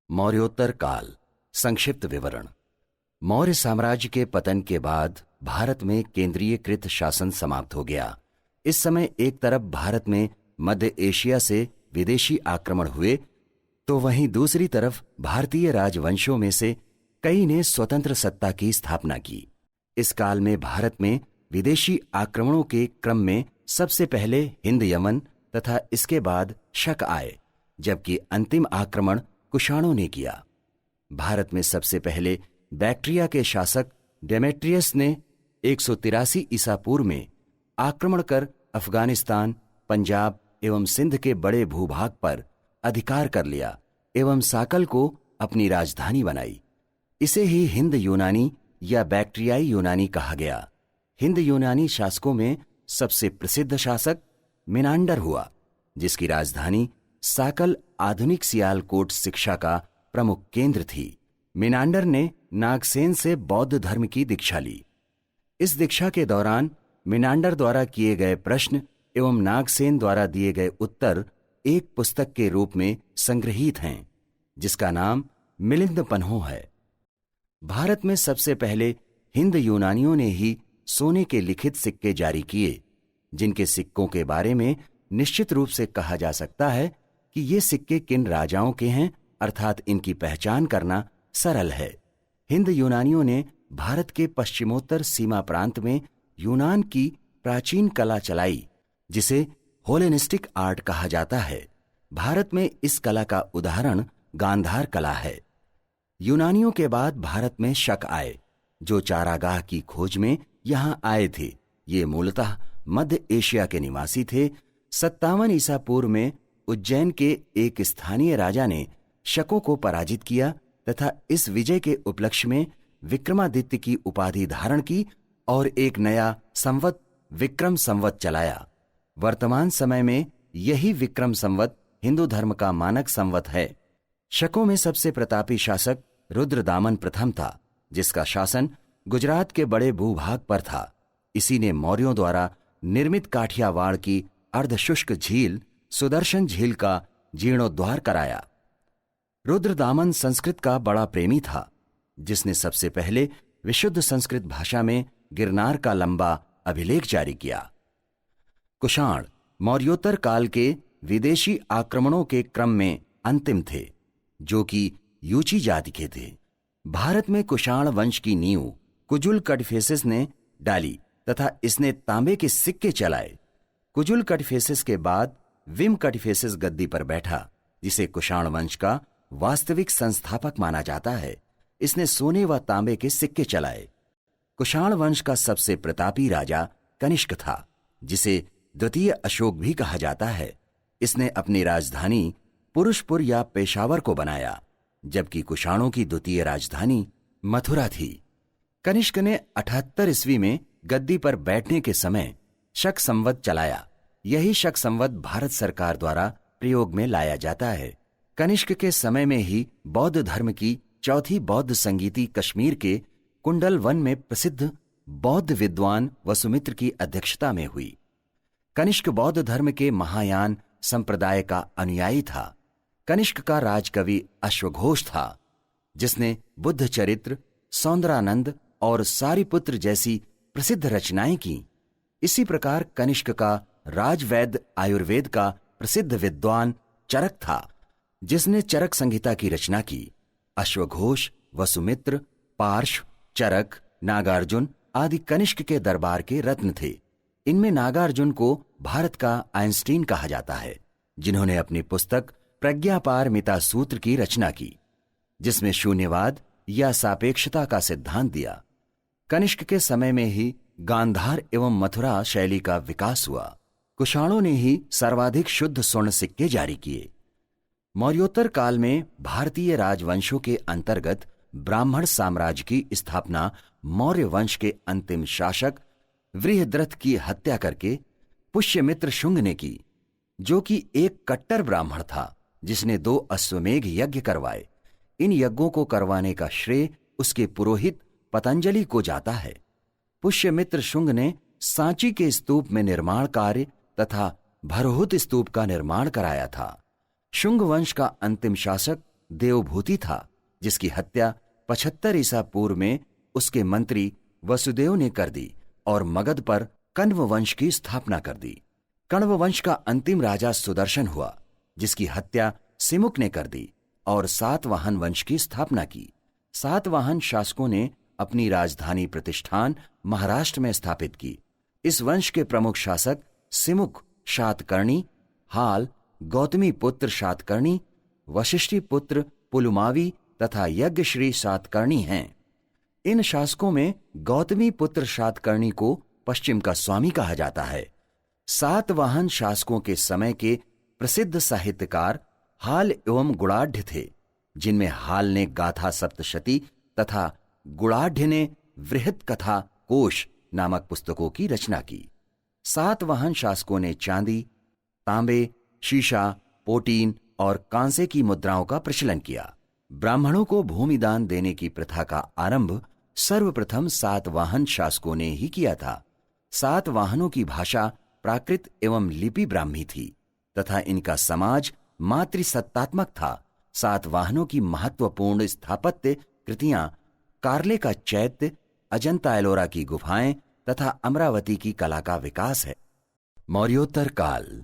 मौर्योत्तर काल। संक्षिप्त विवरण। मौर्य साम्राज्य के पतन के बाद भारत में केंद्रीयकृत शासन समाप्त हो गया। इस समय एक तरफ भारत में मध्य एशिया से विदेशी आक्रमण हुए, तो वहीं दूसरी तरफ भारतीय राजवंशों में से कई ने स्वतंत्र सत्ता की स्थापना की। इस काल में भारत में विदेशी आक्रमणों के क्रम में सबसे पहले हिंद यमन तथा इसके बाद शक आए, जबकि अंतिम आक्रमण कुषाणों ने किया। भारत में सबसे पहले बैक्ट्रिया के शासक डेमेट्रियस ने 183 ईसा पूर्व में आक्रमण कर अफगानिस्तान, पंजाब एवं सिंध के बड़े भूभाग पर अधिकार कर लिया एवं साकल को अपनी राजधानी बनाई। इसे ही हिंद यूनानी या बैक्ट्रियाई यूनानी कहा गया। हिंद यूनानी शासकों में सबसे प्रसिद्ध शासक मिनांडर हुआ, जिसकी राजधानी साकल आधुनिक सियालकोट शिक्षा का प्रमुख केंद्र थी। मिनांडर ने नागसेन से बौद्ध धर्म की दीक्षा ली। इस दीक्षा के दौरान मिनांडर द्वारा किए गए प्रश्न एवं नागसेन द्वारा दिए गए उत्तर एक पुस्तक के रूप में संग्रहीत हैं, जिसका नाम मिलिंद पन्हो है। भारत में सबसे पहले हिंद यूनानियों ने ही सोने के लिखित सिक्के जारी किए, जिनके सिक्कों के बारे में निश्चित रूप से कहा जा सकता है कि ये सिक्के किन राजाओं के हैं, अर्थात इनकी पहचान करना सरल है। हिंद यूनानियों ने भारत के पश्चिमोत्तर सीमा प्रांत में यूनान की प्राचीन कला चलाई, जिसे हेलेनिस्टिक आर्ट कहा जाता है। भारत में इस कला का उदाहरण गांधार कला है। यूनानियों के बाद भारत में शक आए, जो चारागाह की खोज में यहां आए थे। ये मूलतः मध्य एशिया के निवासी थे। 57 ईसा पूर्व में उज्जैन के एक स्थानीय राजा ने शकों को पराजित किया तथा इस विजय के उपलक्ष्य में विक्रमादित्य की उपाधि धारण की और एक नया संवत विक्रम संवत चलाया। वर्तमान समय में यही विक्रम संवत हिंदू धर्म का मानक संवत है। शकों में सबसे प्रतापी शासक रुद्रदामन प्रथम था, जिसका शासन गुजरात के बड़े भूभाग पर था। इसी ने मौर्यों द्वारा निर्मित काठियावाड़ की अर्धशुष्क झील सुदर्शन झील का जीर्णोद्धार कराया। रुद्रदामन संस्कृत का बड़ा प्रेमी था, जिसने सबसे पहले विशुद्ध संस्कृत भाषा में गिरनार का लंबा अभिलेख जारी किया। कुषाण मौर्योत्तर काल के विदेशी आक्रमणों के क्रम में अंतिम थे, जो कि यूची जाति के थे। भारत में कुषाण वंश की नींव कुजुल कडफिसेस ने डाली तथा इसने तांबे के सिक्के चलाए। कुजुल कडफिसेस के बाद विम कडफिसेस गद्दी पर बैठा, जिसे कुषाण वंश का वास्तविक संस्थापक माना जाता है। इसने सोने व तांबे के सिक्के चलाए। कुषाण वंश का सबसे प्रतापी राजा कनिष्क था, जिसे द्वितीय अशोक भी कहा जाता है। इसने अपनी राजधानी पुरुषपुर या पेशावर को बनाया, जबकि कुषाणों की द्वितीय राजधानी मथुरा थी। कनिष्क ने 78 ईस्वी में गद्दी पर बैठने के समय शक संवत चलाया। यही शक संवत भारत सरकार द्वारा प्रयोग में लाया जाता है। कनिष्क के समय में ही बौद्ध धर्म की चौथी बौद्ध संगीति कश्मीर के कुंडल वन में प्रसिद्ध बौद्ध विद्वान वसुमित्र की अध्यक्षता में हुई। कनिष्क बौद्ध धर्म के महायान संप्रदाय का अनुयायी था। कनिष्क का राजकवि अश्वघोष था, जिसने बुद्ध चरित्र, सौंदरानंद और सारिपुत्र जैसी प्रसिद्ध रचनाएं की। इसी प्रकार कनिष्क का राजवैद्य आयुर्वेद का प्रसिद्ध विद्वान चरक था, जिसने चरक संहिता की रचना की। अश्वघोष, वसुमित्र, पार्श्व, चरक, नागार्जुन आदि कनिष्क के दरबार के रत्न थे। इनमें नागार्जुन को भारत का आइंस्टीन कहा जाता है, जिन्होंने अपनी पुस्तक प्रज्ञापारमिता सूत्र की रचना की, जिसमें शून्यवाद या सापेक्षता का सिद्धांत दिया। कनिष्क के समय में ही गांधार एवं मथुरा शैली का विकास हुआ। कुषाणों ने ही सर्वाधिक शुद्ध स्वर्ण सिक्के जारी किए। मौर्योत्तर काल में भारतीय राजवंशों के अंतर्गत ब्राह्मण साम्राज्य की स्थापना मौर्य वंश के अंतिम शासक वृहद्रथ की हत्या करके पुष्यमित्र शुंग ने की, जो कि एक कट्टर ब्राह्मण था, जिसने 2 अश्वमेघ यज्ञ करवाए। इन यज्ञों को करवाने का श्रेय उसके पुरोहित पतंजलि को जाता है। पुष्यमित्र शुंग ने सांची के स्तूप में निर्माण कार्य तथा भरहुत स्तूप का निर्माण कराया था। शुंग वंश का अंतिम शासक देवभूति था, जिसकी हत्या 75 ईसा पूर्व में उसके मंत्री वसुदेव ने कर दी और मगध पर कण्व वंश की स्थापना कर दी। कण्व वंश का अंतिम राजा सुदर्शन हुआ, जिसकी हत्या सिमुक ने कर दी और सातवाहन वंश की स्थापना की। सातवाहन शासकों ने अपनी राजधानी प्रतिष्ठान महाराष्ट्र में स्थापित की। इस वंश के प्रमुख शासक सिमुक शातकर्णी, हाल गौतमी पुत्र शातकर्णी, वशिष्ठी पुत्र पुलुमावी तथा यज्ञश्री शातकर्णी हैं। इन शासकों में गौतमी पुत्र शातकर्णी को पश्चिम का स्वामी कहा जाता है। सातवाहन शासकों के समय के प्रसिद्ध साहित्यकार हाल एवं गुणाढ़ थे, जिनमें हाल ने गाथा सप्तशती तथा गुणाढ़ ने वृहत कथा कोश नामक पुस्तकों की रचना की। सातवाहन शासकों ने चांदी, तांबे, शीशा, पोटीन और कांसे की मुद्राओं का प्रचलन किया। ब्राह्मणों को भूमिदान देने की प्रथा का आरंभ सर्वप्रथम सातवाहन शासकों ने ही किया था। सातवाहनों की भाषा प्राकृत एवं लिपि ब्राह्मी थी तथा इनका समाज मातृसत्तात्मक था। सातवाहनों की महत्वपूर्ण स्थापत्य कृतियां कार्ले का चैत्य, अजंता एलोरा की गुफाएं तथा अमरावती की कला का विकास है। मौर्योत्तर काल।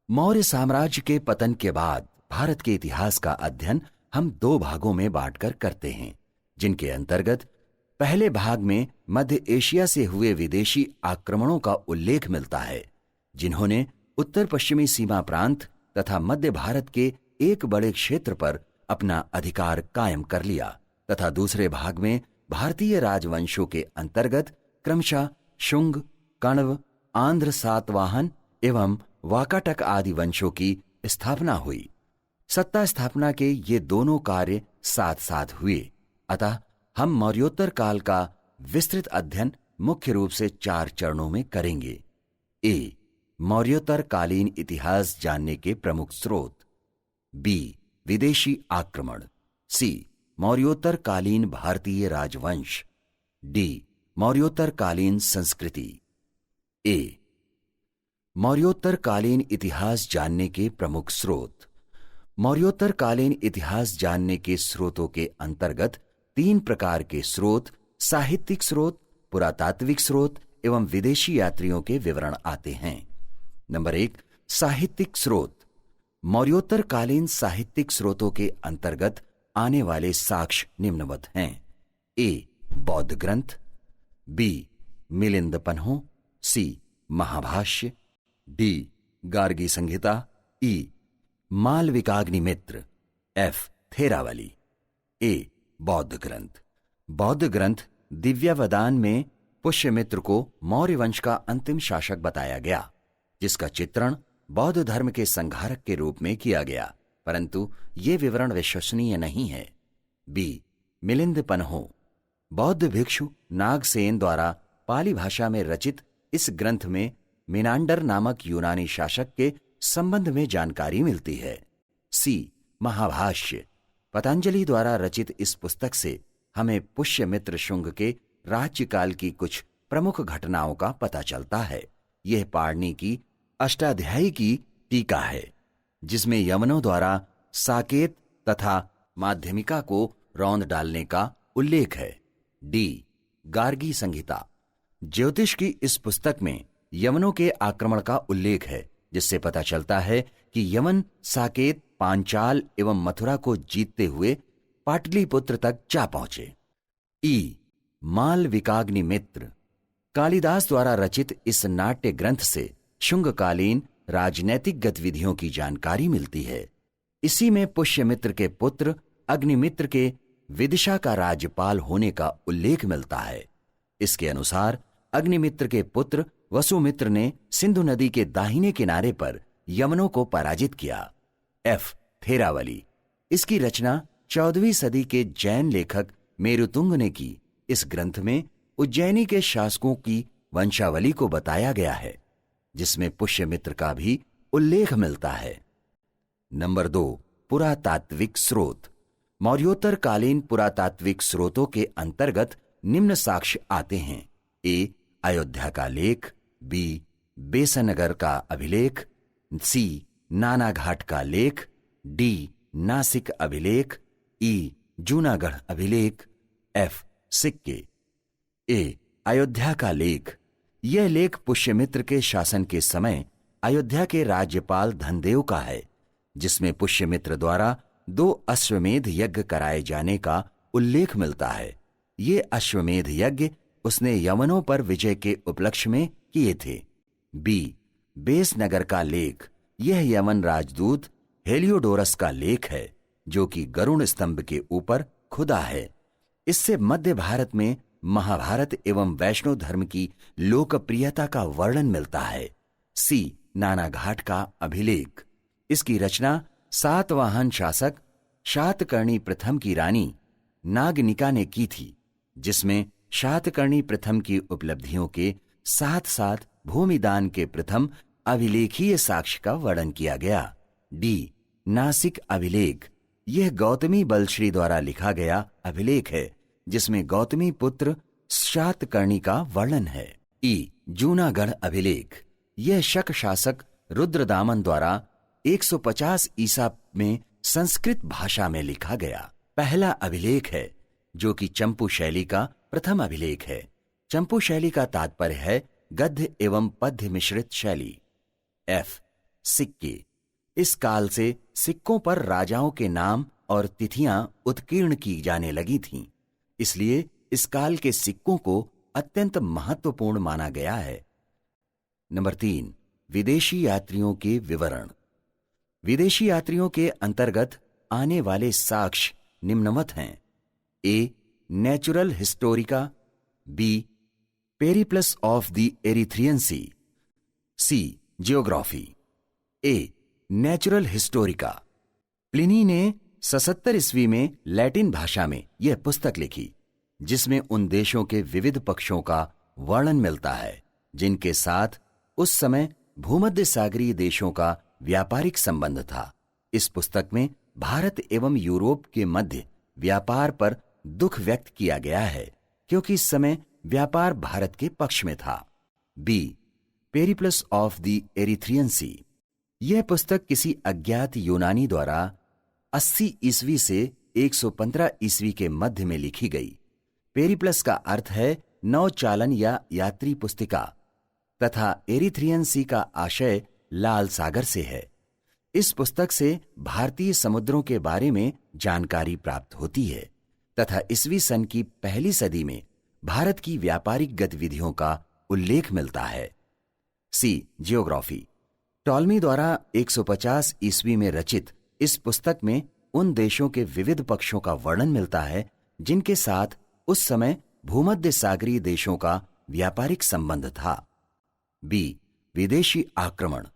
मौर्य साम्राज्य के पतन के बाद भारत के इतिहास का अध्ययन हम दो भागों में बांटकर करते हैं, जिनके अंतर्गत पहले भाग में मध्य एशिया से हुए विदेशी आक्रमणों का उल्लेख मिलता है, जिन्होंने उत्तर पश्चिमी सीमा प्रांत तथा मध्य भारत के एक बड़े क्षेत्र पर अपना अधिकार कायम कर लिया, तथा दूसरे भाग में भारतीय राजवंशों के अंतर्गत क्रमशः शुंग, कण्व, आंध्र सातवाहन एवं वाकाटक आदि वंशों की स्थापना हुई। सत्ता स्थापना के ये दोनों कार्य साथ साथ हुए। अतः हम मौर्योत्तर काल का विस्तृत अध्ययन मुख्य रूप से 4 चरणों में करेंगे। ए, मौर्योत्तर कालीन इतिहास जानने के प्रमुख स्रोत। बी, विदेशी आक्रमण। सी, मौर्योत्तर कालीन भारतीय राजवंश। डी, मौर्योत्तर कालीन संस्कृति। ए, मौर्योत्तर कालीन इतिहास जानने के प्रमुख स्रोत। मौर्योत्तर कालीन इतिहास जानने के स्रोतों के अंतर्गत 3 प्रकार के स्रोत, साहित्यिक स्रोत, पुरातात्विक स्रोत एवं विदेशी यात्रियों के विवरण आते हैं। नंबर 1, साहित्यिक स्रोत। मौर्योत्तर कालीन साहित्यिक स्रोतों के अंतर्गत आने वाले साक्ष्य निम्नवत हैं। ए, बौद्ध ग्रंथ। बी, मिलिंद पन्हों। सी, महाभाष्य। डी, गार्गी संहिता। ई, मालविकाग्निमित्र। एफ, थेरावली। ए, बौद्ध ग्रंथ। बौद्ध ग्रंथ दिव्यावदान में पुष्यमित्र को मौर्य वंश का अंतिम शासक बताया गया, जिसका चित्रण बौद्ध धर्म के संहारक के रूप में किया गया, परंतु ये विवरण विश्वसनीय नहीं है। बी, मिलिंद पन्हों। बौद्ध भिक्षु नागसेन द्वारा पाली भाषा में रचित इस ग्रंथ में मिनांडर नामक यूनानी शासक के संबंध में जानकारी मिलती है। सी, महाभाष्य। पतंजलि द्वारा रचित इस पुस्तक से हमें पुष्यमित्र शुंग के राज्यकाल की कुछ प्रमुख घटनाओं का पता चलता है। यह पाणिनि की अष्टाध्यायी की टीका है, जिसमें यवनों द्वारा साकेत तथा माध्यमिका को रौंद डालने का उल्लेख है। डी, गार्गी संहिता। ज्योतिष की इस पुस्तक में यवनों के आक्रमण का उल्लेख है, जिससे पता चलता है कि यवन साकेत, पांचाल एवं मथुरा को जीतते हुए पाटलिपुत्र तक जा पहुंचे। ई, मालविकाग्निमित्र। कालिदास द्वारा रचित इस नाट्य ग्रंथ से शुंगकालीन राजनैतिक गतिविधियों की जानकारी मिलती है। इसी में पुष्यमित्र के पुत्र अग्निमित्र के विदिशा का राज्यपाल होने का उल्लेख मिलता है। इसके अनुसार अग्निमित्र के पुत्र वसुमित्र ने सिंधु नदी के दाहिने किनारे पर यवनों को पराजित किया। एफ, थेरावली। इसकी रचना 14वीं सदी के जैन लेखक मेरुतुंग ने की। इस ग्रंथ में उज्जैनी के शासकों की वंशावली को बताया गया है, जिसमें पुष्यमित्र का भी उल्लेख मिलता है। नंबर 2, पुरातात्विक स्रोत। मौर्योत्तर कालीन पुरातात्विक स्रोतों के अंतर्गत निम्न साक्ष्य आते हैं। ए, अयोध्या का लेख। बी, बेसनगर का अभिलेख। सी, नानाघाट का लेख। डी, नासिक अभिलेख, ई जूनागढ़ अभिलेख, एफ सिक्के। ए अयोध्या का लेख। यह लेख पुष्यमित्र के शासन के समय अयोध्या के राज्यपाल धनदेव का है, जिसमें पुष्यमित्र द्वारा 2 अश्वमेध यज्ञ कराए जाने का उल्लेख मिलता है। ये अश्वमेध यज्ञ उसने यवनों पर विजय के उपलक्ष्य में किए थे। बी बेसनगर का लेख। यह यवन राजदूत हेलियोडोरस का लेख है, जो कि गरुड़ स्तंभ के ऊपर खुदा है। इससे मध्य भारत में महाभारत एवं वैष्णव धर्म की लोकप्रियता का वर्णन मिलता है। सी नानाघाट का अभिलेख। इसकी रचना सातवाहन शासक शातकर्णी प्रथम की रानी नागनिका ने की थी, जिसमें शातकर्णी प्रथम की उपलब्धियों के साथ साथ भूमिदान के प्रथम अभिलेखीय साक्ष्य का वर्णन किया गया। डी नासिक अभिलेख। यह गौतमी बलश्री द्वारा लिखा गया अभिलेख है, जिसमें गौतमी पुत्र शातकर्णी का वर्णन है। ई जूनागढ़ अभिलेख। यह शक शासक रुद्रदामन द्वारा 150 ईसा में संस्कृत भाषा में लिखा गया पहला अभिलेख है, जो कि चंपू शैली का प्रथम अभिलेख है। चंपू शैली का तात्पर्य है गद्य एवं पद्य मिश्रित शैली। एफ सिक्के। इस काल से सिक्कों पर राजाओं के नाम और तिथियां उत्कीर्ण की जाने लगी थीं, इसलिए इस काल के सिक्कों को अत्यंत महत्वपूर्ण माना गया है। नंबर 3 विदेशी यात्रियों के विवरण। विदेशी यात्रियों के अंतर्गत आने वाले साक्ष्य निम्नवत हैं। A natural Historica, B Periplus of the Erythraean Sea, C geography. A natural Historica. Pliny ने 77 ईस्वी में लैटिन भाषा में यह पुस्तक लिखी, जिसमें उन देशों के विविध पक्षों का वर्णन मिलता है जिनके साथ उस समय भूमध्य सागरीय देशों का व्यापारिक संबंध था। इस पुस्तक में भारत एवं यूरोप के मध्य व्यापार पर दुख व्यक्त किया गया है, क्योंकि इस समय व्यापार भारत के पक्ष में था। B Periplus of the Erythraean sea. यह पुस्तक किसी अज्ञात यूनानी द्वारा 80 ईस्वी से 115 ईस्वी के मध्य में लिखी गई। पेरिप्लस का अर्थ है नौचालन या यात्री पुस्तिका, तथा एरिथ्रियन सी का आशय लाल सागर से है। इस पुस्तक से भारतीय समुद्रों के बारे में जानकारी प्राप्त होती है तथा ईस्वी सन की पहली सदी में भारत की व्यापारिक गतिविधियों का उल्लेख मिलता है। सी जियोग्राफी। टॉलमी द्वारा 150 ईस्वी में रचित इस पुस्तक में उन देशों के विविध पक्षों का वर्णन मिलता है जिनके साथ उस समय भूमध्य सागरीय देशों का व्यापारिक संबंध था। बी विदेशी आक्रमण।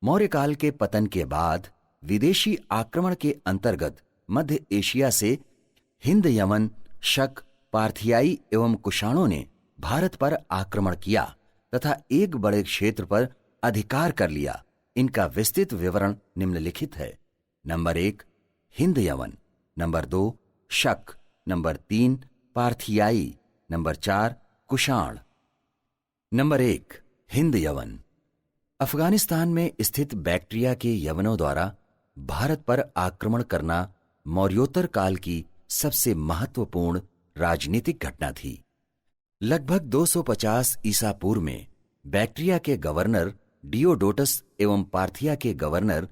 मौर्य काल के पतन के बाद विदेशी आक्रमण के अंतर्गत मध्य एशिया से हिंद, यमन, शक, पार्थियाई एवं कुषाणों ने भारत पर आक्रमण किया तथा एक बड़े क्षेत्र पर अधिकार कर लिया। इनका विस्तृत विवरण निम्नलिखित है। नंबर 1 हिंद यवन, नंबर 2 शक, नंबर 3 पार्थियाई, नंबर 4 कुषाण। नंबर 1 हिंद यवन। अफगानिस्तान में स्थित बैक्ट्रिया के यवनों द्वारा भारत पर आक्रमण करना मौर्योत्तर काल की सबसे महत्वपूर्ण राजनीतिक घटना थी। लगभग 250 ईसा पूर्व में बैक्ट्रिया के गवर्नर डियोडोटस एवं पार्थिया के गवर्नर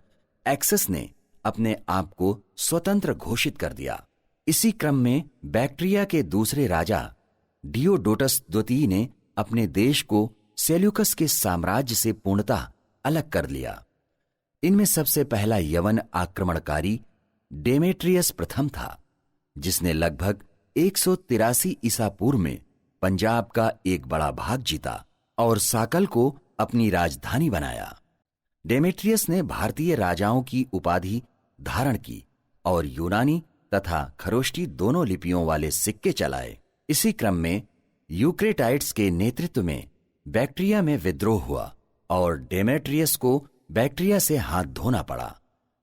एक्सस ने अपने आप को स्वतंत्र घोषित कर दिया। इसी क्रम में बैक्ट्रिया के दूसरे राजा डियोडोटस द्वितीय ने अपने देश को सेल्यूकस के साम्राज्य से पूर्णतः अलग कर लिया। इनमें सबसे पहला यवन आक्रमणकारी डेमेट्रियस प्रथम था, जिसने लगभग 183 ईसा पूर्व में पंजाब का एक बड़ा भाग जीता और साकल को अपनी राजधानी बनाया। डेमेट्रियस ने भारतीय राजाओं की उपाधि धारण की और यूनानी तथा खरोष्टी दोनों लिपियों वाले सिक्के चलाए। इसी क्रम में यूक्रेटाइड्स के नेतृत्व में बैक्ट्रिया में विद्रोह हुआ और डेमेट्रियस को बैक्ट्रिया से हाथ धोना पड़ा।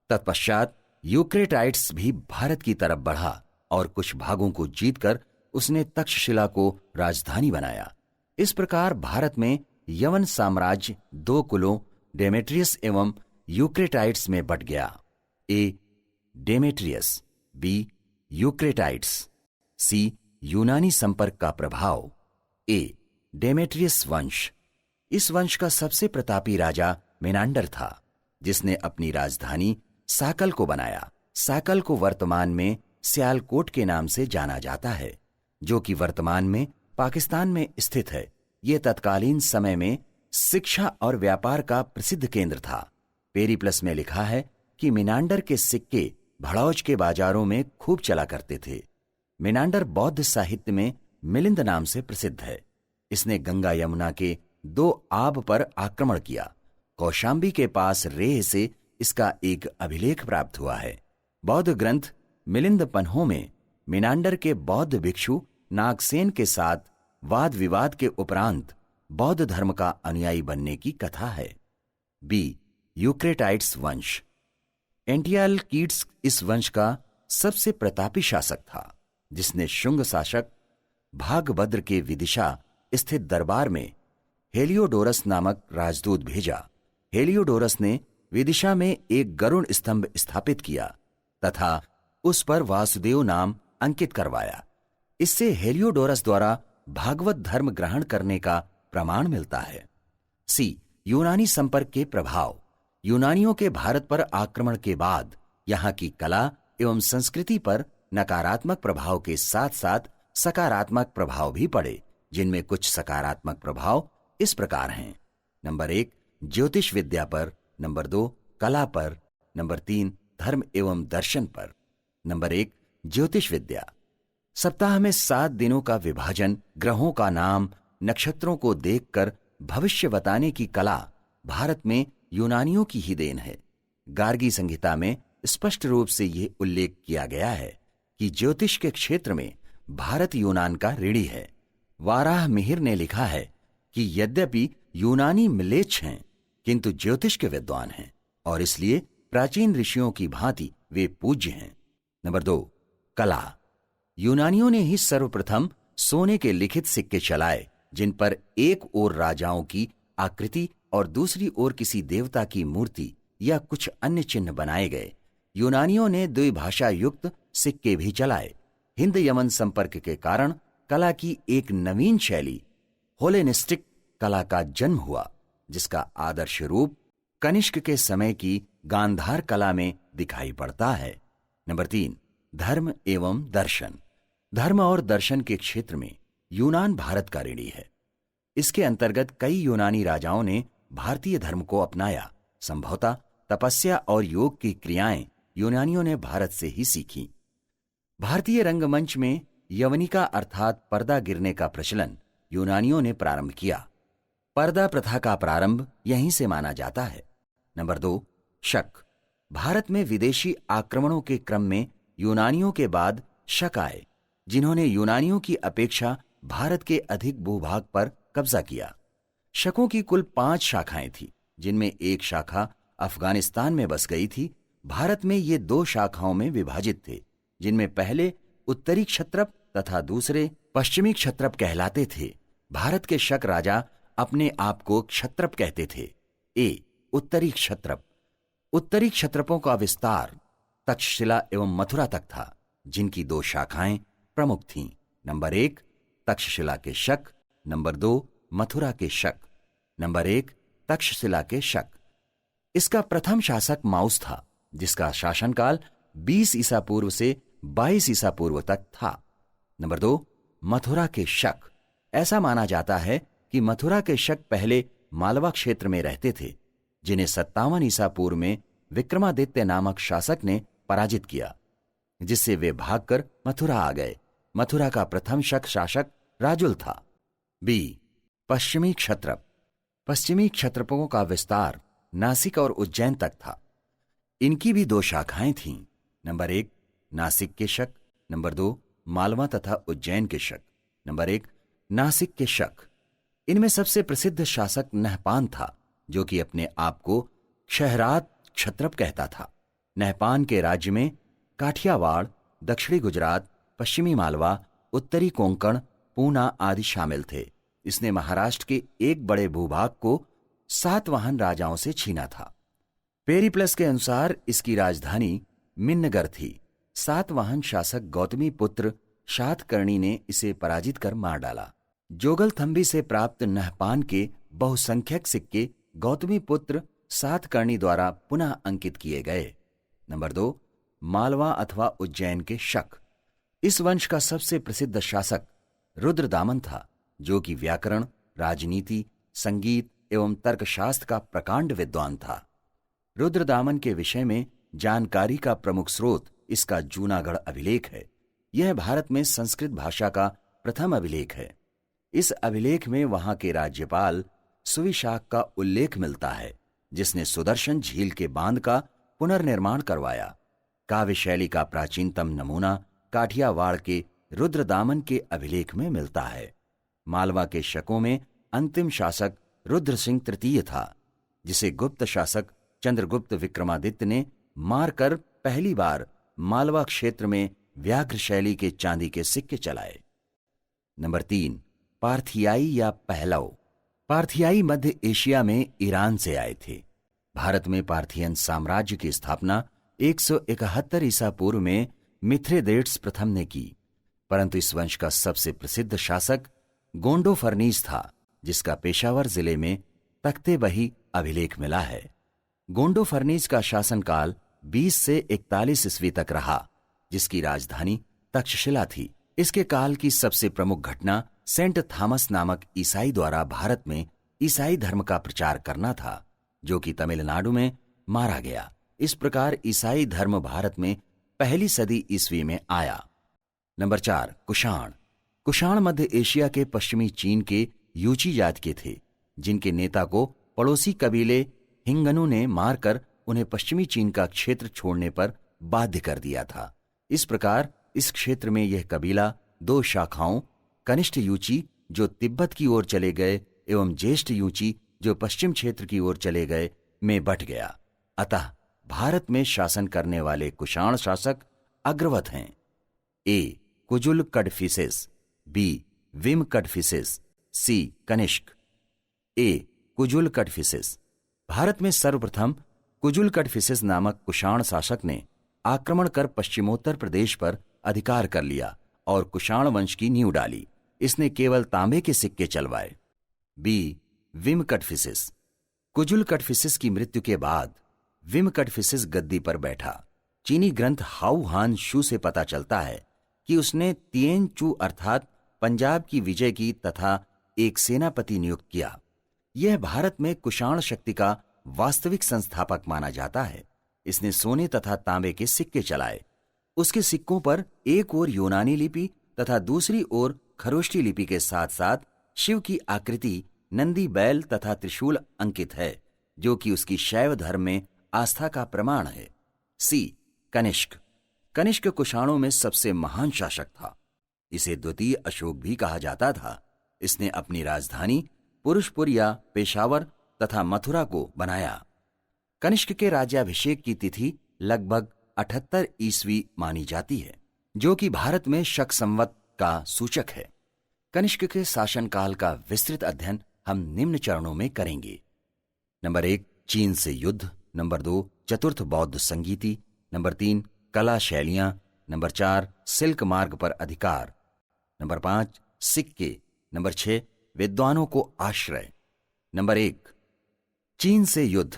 तत्पश्चात यूक्रेटाइड्स भी भारत की तरफ बढ़ा और कुछ भागों को जीतकर उसने तक्षशिला को राजधानी बनाया। इस प्रकार भारत में यवन साम्राज्य 2 कुलों डेमेट्रियस एवं यूक्रेटाइड्स में बट गया। ए डेमेट्रियस, बी यूक्रेटाइड्स, सी यूनानी संपर्क का प्रभाव। ए डेमेट्रियस वंश। इस वंश का सबसे प्रतापी राजा मेनांडर था, जिसने अपनी राजधानी साकल को बनाया। साकल को वर्तमान में सियालकोट के नाम से जाना जाता है, जो कि वर्तमान में पाकिस्तान में स्थित है। यह तत्कालीन समय में शिक्षा और व्यापार का प्रसिद्ध केंद्र था। पेरीप्लस में लिखा है कि मेनांडर के सिक्के भड़ौच के बाजारों में खूब चला करते थे। मेनांडर बौद्ध साहित्य में मिलिंद नाम से प्रसिद्ध है। इसने गंगा यमुना के 2 आब पर आक्रमण किया। कौशाम्बी के पास रेह से इसका एक अभिलेख प्राप्त हुआ है। बौद्ध ग्रंथ मिलिंद पन्हों में मेनांडर के बौद्ध भिक्षु नागसेन के साथ वाद विवाद के उपरांत बौद्ध धर्म का अनुयायी बनने की कथा है। बी यूक्रेटाइड्स वंश। एंटियालकीड्स इस वंश का सबसे प्रतापी शासक था, जिसने शुंग शासक भागभद्र के विदिशा स्थित दरबार में हेलियोडोरस नामक राजदूत भेजा। हेलियोडोरस ने विदिशा में एक गरुड़ स्तंभ स्थापित किया तथा उस पर वासुदेव नाम अंकित करवाया। इससे हेलियोडोरस द्वारा भागवत धर्म ग्रहण करने का प्रमाण मिलता है। सी यूनानी संपर्क के प्रभाव। यूनानियों के भारत पर आक्रमण के बाद यहाँ की कला एवं संस्कृति पर नकारात्मक प्रभाव के साथ साथ सकारात्मक प्रभाव भी पड़े, जिनमें कुछ सकारात्मक प्रभाव इस प्रकार हैं। नंबर 1 ज्योतिष विद्या पर, नंबर 2 कला पर, नंबर 3 धर्म एवं दर्शन पर। नंबर 1 ज्योतिष विद्या। सप्ताह में 7 दिनों का विभाजन, ग्रहों का नाम, नक्षत्रों को देखकर भविष्य बताने की कला भारत में यूनानियों की ही देन है। गार्गी संहिता में स्पष्ट रूप से यह उल्लेख किया गया है कि ज्योतिष के क्षेत्र में भारत यूनान का ऋणी है। वाराह मिहिर ने लिखा है कि यद्यपि यूनानी म्लेच्छ हैं, किंतु ज्योतिष के विद्वान हैं और इसलिए प्राचीन ऋषियों की भांति वे पूज्य हैं। नंबर 2 कला। यूनानियों ने ही सर्वप्रथम सोने के लिखित सिक्के चलाए, जिन पर एक ओर राजाओं की आकृति और दूसरी ओर किसी देवता की मूर्ति या कुछ अन्य चिन्ह बनाए गए। यूनानियों ने द्विभाषा युक्त सिक्के भी चलाए। हिंद यमन संपर्क के कारण कला की एक नवीन शैली हेलेनिस्टिक कला का जन्म हुआ, जिसका आदर्श रूप कनिष्क के समय की गांधार कला में दिखाई पड़ता है। नंबर 3 धर्म एवं दर्शन। धर्म और दर्शन के क्षेत्र में यूनान भारत का ऋणी है। इसके अंतर्गत कई यूनानी राजाओं ने भारतीय धर्म को अपनाया। संभवतः तपस्या और योग की क्रियाएं यूनानियों ने भारत से ही सीखी। भारतीय रंगमंच में यवनिका अर्थात पर्दा गिरने का प्रचलन यूनानियों ने प्रारंभ किया। पर्दा प्रथा का प्रारंभ यहीं से माना जाता है। नंबर 2 शक। भारत में विदेशी आक्रमणों के क्रम में यूनानियों के बाद शक आए, जिन्होंने यूनानियों की अपेक्षा भारत के अधिक भूभाग पर कब्जा किया। शकों की कुल 5 शाखाएं थीं, जिनमें एक शाखा अफगानिस्तान में बस गई थी। भारत में ये 2 शाखाओं में विभाजित थे, जिनमें पहले उत्तरी क्षत्रप तथा दूसरे पश्चिमी क्षत्रप कहलाते थे। भारत के शक राजा अपने आप को क्षत्रप कहते थे। ए उत्तरी क्षत्रप। उत्तरी क्षत्रपों का विस्तार तक्षशिला एवं मथुरा तक था, जिनकी 2 शाखाएं प्रमुख थीं। नंबर 1 तक्षशिला के शक, नंबर 2 मथुरा के शक। नंबर 1 तक्षशिला के शक। इसका प्रथम शासक माउस था, जिसका शासनकाल 20 ईसा पूर्व से 22 ईसा पूर्व तक था। नंबर 2 मथुरा के शक। ऐसा माना जाता है कि मथुरा के शक पहले मालवा क्षेत्र में रहते थे, जिन्हें 57 ईसा पूर्व में विक्रमादित्य नामक शासक ने पराजित किया, जिससे वे भागकर मथुरा आ गए। मथुरा का प्रथम शक शासक राजुल था। बी पश्चिमी क्षत्रप। पश्चिमी क्षत्रपों का विस्तार नासिक और उज्जैन तक था। इनकी भी 2 शाखाएं थीं। नंबर 1 नासिक के शक, नंबर 2 मालवा तथा उज्जैन के शक। नंबर 1 नासिक के शक। इनमें सबसे प्रसिद्ध शासक नहपान था, जो कि अपने आप को क्षहरात क्षत्रप कहता था। नहपान के राज्य में काठियावाड़, दक्षिणी गुजरात, पश्चिमी मालवा, उत्तरी कोंकण, पूना आदि शामिल थे। इसने महाराष्ट्र के एक बड़े भूभाग को सातवाहन राजाओं से छीना था। पेरीप्लस के अनुसार इसकी राजधानी मिन्नगर थी। सातवाहन शासक गौतमी पुत्र शातकर्णी ने इसे पराजित कर मार डाला। जोगलथंबी से प्राप्त नहपान के बहुसंख्यक सिक्के गौतमी पुत्र सातकर्णी द्वारा पुनः अंकित किए गए। नंबर 2, मालवा अथवा उज्जैन के शक। इस वंश का सबसे प्रसिद्ध शासक रुद्रदामन था, जो कि व्याकरण, राजनीति, संगीत एवं तर्कशास्त्र का प्रकांड विद्वान था। रुद्रदामन के विषय में जानकारी का प्रमुख स्रोत इसका जूनागढ़ अभिलेख है। यह भारत में संस्कृत भाषा का प्रथम अभिलेख है। इस अभिलेख में वहां के राज्यपाल सुविशाख का उल्लेख मिलता है, जिसने सुदर्शन झील के बांध का पुनर्निर्माण करवाया। काव्य शैली का प्राचीनतम नमूना काठियावाड़ के रुद्रदामन के अभिलेख में मिलता है। मालवा के शकों में अंतिम शासक रुद्र सिंह तृतीय था, जिसे गुप्त शासक चंद्रगुप्त विक्रमादित्य ने मारकर पहली बार मालवा क्षेत्र में व्याघ्र शैली के चांदी के सिक्के चलाए। नंबर 3, पार्थियाई या पहलव। पार्थियाई मध्य एशिया में ईरान से आए थे। भारत में पार्थियन साम्राज्य की स्थापना 171 ईसा पूर्व में मिथ्रेडेट्स प्रथम ने की, परंतु इस वंश का सबसे प्रसिद्ध शासक गोंडोफर्नीस था, जिसका पेशावर जिले में तख्ते बही अभिलेख मिला है। गोंडोफर्नीस का शासनकाल 20 से 41 ईस्वी तक रहा, जिसकी राजधानी तक्षशिला थी। इसके काल की सबसे प्रमुख घटना सेंट थॉमस नामक ईसाई द्वारा भारत में ईसाई धर्म का प्रचार करना था, जो कि तमिलनाडु में मारा गया। इस प्रकार ईसाई धर्म भारत में पहली सदी ईस्वी में आया। नंबर 4, कुषाण। कुषाण मध्य एशिया के पश्चिमी चीन के यूची जाति के थे, जिनके नेता को पड़ोसी कबीले हिंगनु ने मारकर उन्हें पश्चिमी चीन का क्षेत्र छोड़ने पर बाध्य कर दिया था। इस प्रकार इस क्षेत्र में यह कबीला 2 शाखाओं, कनिष्ठ यूची जो तिब्बत की ओर चले गए एवं ज्येष्ठ यूची जो पश्चिम क्षेत्र की ओर चले गए, में बंट गया। अतः भारत में शासन करने वाले कुषाण शासक अग्रवत हैं। ए, कुजुल कडफिसेस, बी, विम कडफिसेस, सी, कनिष्क। ए, कुजुल कडफिसेस। भारत में सर्वप्रथम कुजुल कडफिसेस नामक कुषाण शासक ने आक्रमण कर पश्चिमोत्तर प्रदेश पर अधिकार कर लिया और कुषाण वंश की नींव डाली। इसने केवल तांबे के सिक्के चलवाए। बी, विम कडफिसेस। कुजुल कडफिसेस की मृत्यु के बाद विम कडफिसेस गद्दी पर बैठा। चीनी ग्रंथ हाउ हान शू से पता चलता है कि उसने तिएन चू अर्थात पंजाब की विजय की तथा एक सेनापति नियुक्त किया। यह भारत में कुषाण शक्ति का वास्तविक संस्थापक माना जाता है। इसने सोने तथा तांबे के सिक्के चलाए। उसके सिक्कों पर एक ओर यूनानी लिपि तथा दूसरी ओर खरोष्टी लिपि के साथ साथ शिव की आकृति, नंदी बैल तथा त्रिशूल अंकित है, जो कि उसकी शैव धर्म में आस्था का प्रमाण है। सी, कनिष्क। कनिष्क कुषाणों में सबसे महान शासक था। इसे द्वितीय अशोक भी कहा जाता था। इसने अपनी राजधानी पुरुषपुर या पेशावर तथा मथुरा को बनाया। कनिष्क के राज्याभिषेक की तिथि लगभग 78 ईस्वी मानी जाती है, जो कि भारत में शक संवत का सूचक है। कनिष्क के शासनकाल का विस्तृत अध्ययन हम निम्न चरणों में करेंगे। नंबर 1, चीन से युद्ध। नंबर 2, चतुर्थ बौद्ध संगीति। नंबर 3, कला शैलियां। नंबर 4, सिल्क मार्ग पर अधिकार। नंबर 5, सिक्के। नंबर 6, विद्वानों को आश्रय। नंबर 1, चीन से युद्ध।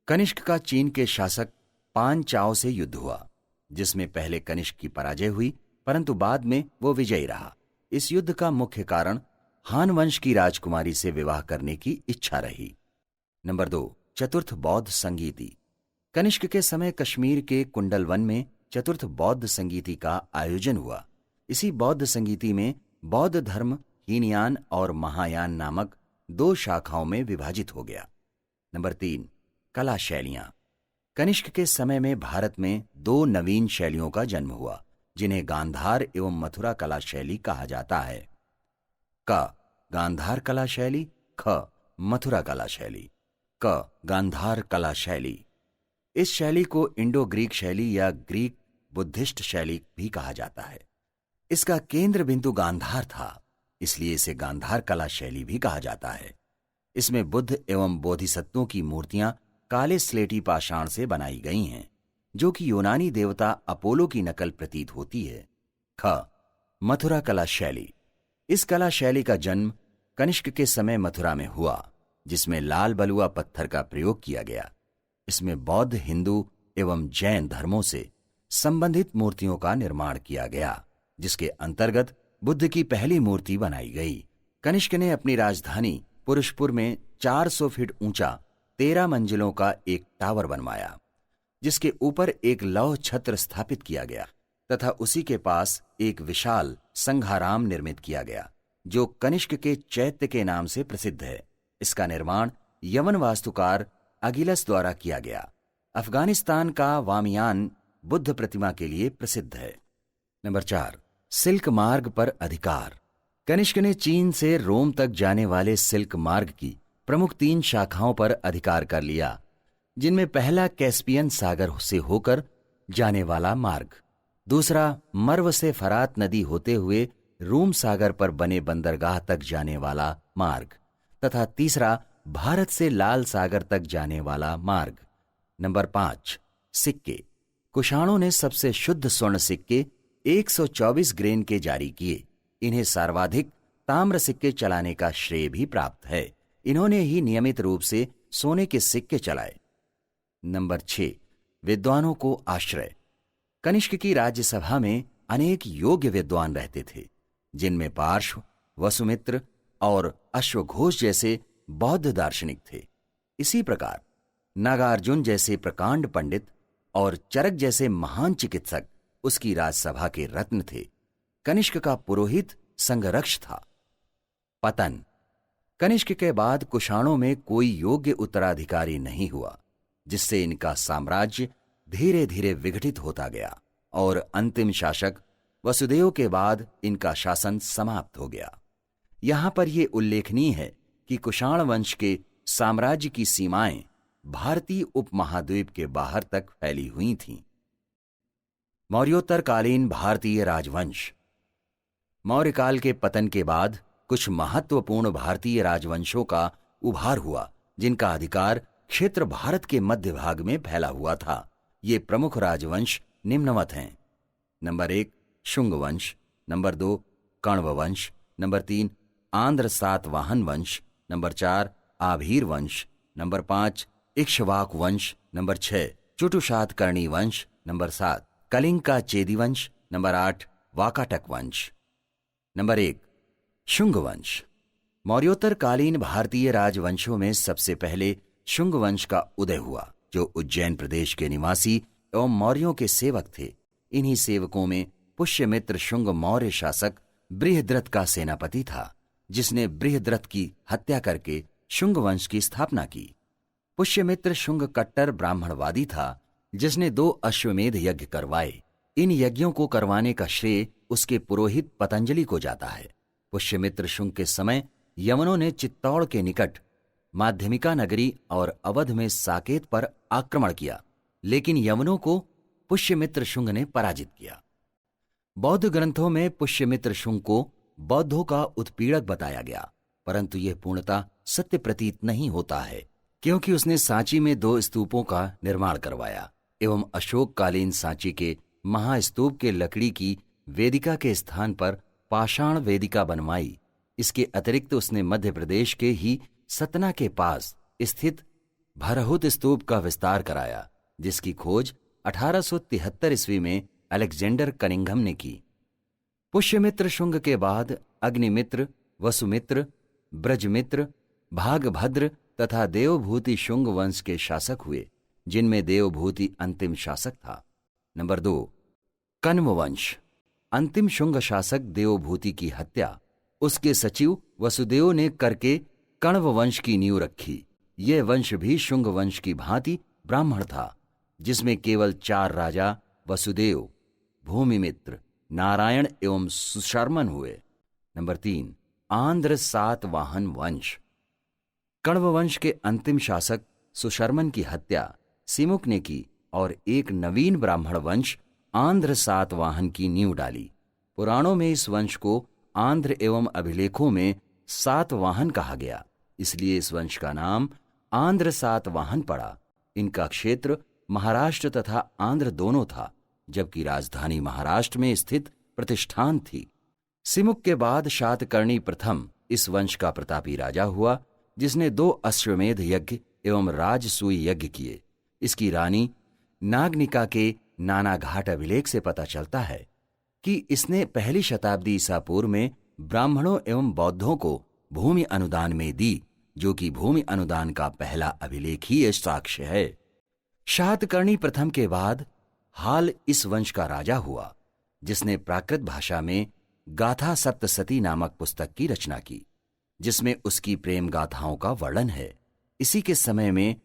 कनिष्क का चीन के शासक पांचाओ से युद्ध हुआ, जिसमें पहले कनिष्क की पराजय हुई, परंतु बाद में वो विजयी रहा। इस युद्ध का मुख्य कारण हान वंश की राजकुमारी से विवाह करने की इच्छा रही। नंबर 2, चतुर्थ बौद्ध संगीति। कनिष्क के समय कश्मीर के कुंडलवन में चतुर्थ बौद्ध संगीति का आयोजन हुआ। इसी बौद्ध संगीति में बौद्ध धर्म हीनयान और महायान नामक 2 शाखाओं में विभाजित हो गया। नंबर 3, कला शैलियां। कनिष्क के समय में भारत में 2 नवीन शैलियों का जन्म हुआ, जिन्हें गांधार एवं मथुरा कला शैली कहा जाता है। क, गांधार कला शैली। ख, मथुरा कला शैली। क, गांधार कला शैली। इस शैली को इंडो ग्रीक शैली या ग्रीक बुद्धिस्ट शैली भी कहा जाता है। इसका केंद्र बिंदु गांधार था, इसलिए इसे गांधार कला शैली भी कहा जाता है। इसमें बुद्ध एवं बोधिसत्वों की मूर्तियां काले स्लेटी पाषाण से बनाई गई हैं। जो कि यूनानी देवता अपोलो की नकल प्रतीत होती है। ख मथुरा कला शैली। इस कला शैली का जन्म कनिष्क के समय मथुरा में हुआ, जिसमें लाल बलुआ पत्थर का प्रयोग किया गया। इसमें बौद्ध, हिंदू एवं जैन धर्मों से संबंधित मूर्तियों का निर्माण किया गया, जिसके अंतर्गत बुद्ध की पहली मूर्ति बनाई गई। कनिष्क ने अपनी राजधानी पुरुषपुर में 400 फीट ऊंचा 13 मंजिलों का एक टावर बनवाया, जिसके ऊपर एक लौह छत्र स्थापित किया गया तथा उसी के पास एक विशाल संघाराम निर्मित किया गया, जो कनिष्क के चैत्य के नाम से प्रसिद्ध है। इसका निर्माण यवन वास्तुकार अगिलस द्वारा किया गया। अफगानिस्तान का वामियान बुद्ध प्रतिमा के लिए प्रसिद्ध है। नंबर 4 सिल्क मार्ग पर अधिकार। कनिष्क ने चीन से रोम तक जाने वाले सिल्क मार्ग की प्रमुख 3 शाखाओं पर अधिकार कर लिया, जिनमें पहला कैस्पियन सागर से होकर जाने वाला मार्ग, दूसरा मर्व से फरात नदी होते हुए रूम सागर पर बने बंदरगाह तक जाने वाला मार्ग तथा तीसरा भारत से लाल सागर तक जाने वाला मार्ग। नंबर 5 सिक्के। कुषाणों ने सबसे शुद्ध स्वर्ण सिक्के 124 ग्रेन के जारी किए। इन्हें सर्वाधिक ताम्र सिक्के चलाने का श्रेय भी प्राप्त है। इन्होंने ही नियमित रूप से सोने के सिक्के चलाए। नंबर 6 विद्वानों को आश्रय। कनिष्क की राज्यसभा में अनेक योग्य विद्वान रहते थे, जिनमें पार्श्व, वसुमित्र और अश्वघोष जैसे बौद्ध दार्शनिक थे। इसी प्रकार नागार्जुन जैसे प्रकांड पंडित और चरक जैसे महान चिकित्सक उसकी राजसभा के रत्न थे। कनिष्क का पुरोहित संघरक्ष था। पतन। कनिष्क के बाद कुषाणों में कोई योग्य उत्तराधिकारी नहीं हुआ, जिससे इनका साम्राज्य धीरे धीरे विघटित होता गया और अंतिम शासक वसुदेव के बाद इनका शासन समाप्त हो गया। यहां पर यह उल्लेखनीय है कि कुषाण वंश के साम्राज्य की सीमाएं भारतीय उपमहाद्वीप के बाहर तक फैली हुई थीं। मौर्योत्तरकालीन भारतीय राजवंश। मौर्यकाल के पतन के बाद कुछ महत्वपूर्ण भारतीय राजवंशों का उभार हुआ, जिनका अधिकार क्षेत्र भारत के मध्य भाग में फैला हुआ था। ये प्रमुख राजवंश निम्नवत हैं। नंबर 1 शुंग वंश, नंबर 2 कण्व वंश, नंबर 3 आंध्र सातवाहन वंश, नंबर 4 आभीर वंश, नंबर 5 इक्ष्वाक वंश, नंबर 6 चुटुशातकर्णी वंश, नंबर 7 कलिंग का चेदी वंश, नंबर 8 वाकाटक वंश। नंबर 1 शुंग वंश। मौर्योत्तरकालीन भारतीय राजवंशों में सबसे पहले शुंग वंश का उदय हुआ, जो उज्जैन प्रदेश के निवासी एवं मौर्यों के सेवक थे। इन्हीं सेवकों में पुष्यमित्र शुंग मौर्य शासक बृहद्रथ का सेनापति था, जिसने बृहद्रथ की हत्या करके शुंग वंश की स्थापना की। पुष्यमित्र शुंग कट्टर ब्राह्मणवादी था, जिसने 2 अश्वमेध यज्ञ करवाए। इन यज्ञों को करवाने का श्रेय उसके पुरोहित पतंजलि को जाता है। पुष्यमित्र शुंग के समय यवनों ने चित्तौड़ के निकट माध्यमिका नगरी और अवध में साकेत पर आक्रमण किया, लेकिन यवनों को पुष्यमित्र शुंग ने पराजित किया। बौद्ध ग्रंथों में पुष्यमित्र शुंग को बौद्धों का उत्पीड़क बताया गया, परंतु यह पूर्णतः सत्य प्रतीत नहीं होता है, क्योंकि उसने सांची में 2 स्तूपों का निर्माण करवाया एवं अशोककालीन सांची के महास्तूप के लकड़ी की वेदिका के स्थान पर पाषाण वेदिका बनवाई। इसके अतिरिक्त उसने मध्य प्रदेश के ही सतना के पास स्थित भरहुत स्तूप का विस्तार कराया, जिसकी खोज 1873 ईस्वी में अलेक्जेंडर कनिंघम ने की। पुष्यमित्र शुंग के बाद अग्निमित्र, वसुमित्र, ब्रजमित्र, भागभद्र तथा देवभूति शुंग वंश के शासक हुए, जिनमें देवभूति अंतिम शासक था। नंबर 2 कण्व वंश। अंतिम शुंग शासक देवभूति की हत्या उसके सचिव वसुदेव ने करके कण्व वंश की नींव रखी। यह वंश भी शुंग वंश की भांति ब्राह्मण था, जिसमें केवल 4 राजा वसुदेव, भूमिमित्र, नारायण एवं सुशर्मन हुए। नंबर 3 आंध्र सातवाहन वंश। कण्व वंश के अंतिम शासक सुशर्मन की हत्या सिमुक ने की और एक नवीन ब्राह्मण वंश आंध्र सातवाहन की नींव डाली। पुराणों में इस वंश को आंध्र एवं अभिलेखों में सातवाहन कहा गया, इसलिए इस वंश का नाम आंध्र सातवाहन पड़ा। इनका क्षेत्र महाराष्ट्र तथा आंध्र दोनों था, जबकि राजधानी महाराष्ट्र में स्थित प्रतिष्ठान थी। सिमुक के बाद शातकर्णी प्रथम इस वंश का प्रतापी राजा हुआ, जिसने 2 अश्वमेध यज्ञ एवं राजसूय यज्ञ किए। इसकी रानी नागनिका के नानाघाट अभिलेख से पता चलता है कि इसने पहली शताब्दी ईसा पूर्व में ब्राह्मणों एवं बौद्धों को भूमि अनुदान में दी, जो कि भूमि अनुदान का पहला अभिलेख ही साक्ष्य है। शातकर्णी प्रथम के बाद हाल इस वंश का राजा हुआ, जिसने प्राकृत भाषा में गाथा सप्तसती नामक पुस्तक की रचना की, जिसमें उसकी प्रेम गाथाओं का वर्णन है। इसी के समय में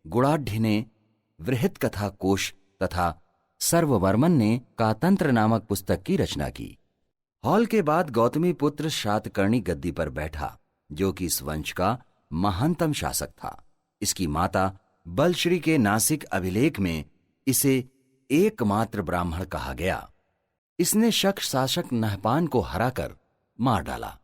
गुणाढ़ ने वृहत कथा कोश तथा सर्ववर्मन ने कातंत्र नामक पुस्तक की रचना की। हॉल के बाद गौतमी पुत्र शातकर्णी गद्दी पर बैठा, जो कि इस वंश का महानतम शासक था। इसकी माता बलश्री के नासिक अभिलेख में इसे एकमात्र ब्राह्मण कहा गया। इसने शक शासक नहपान को हराकर मार डाला।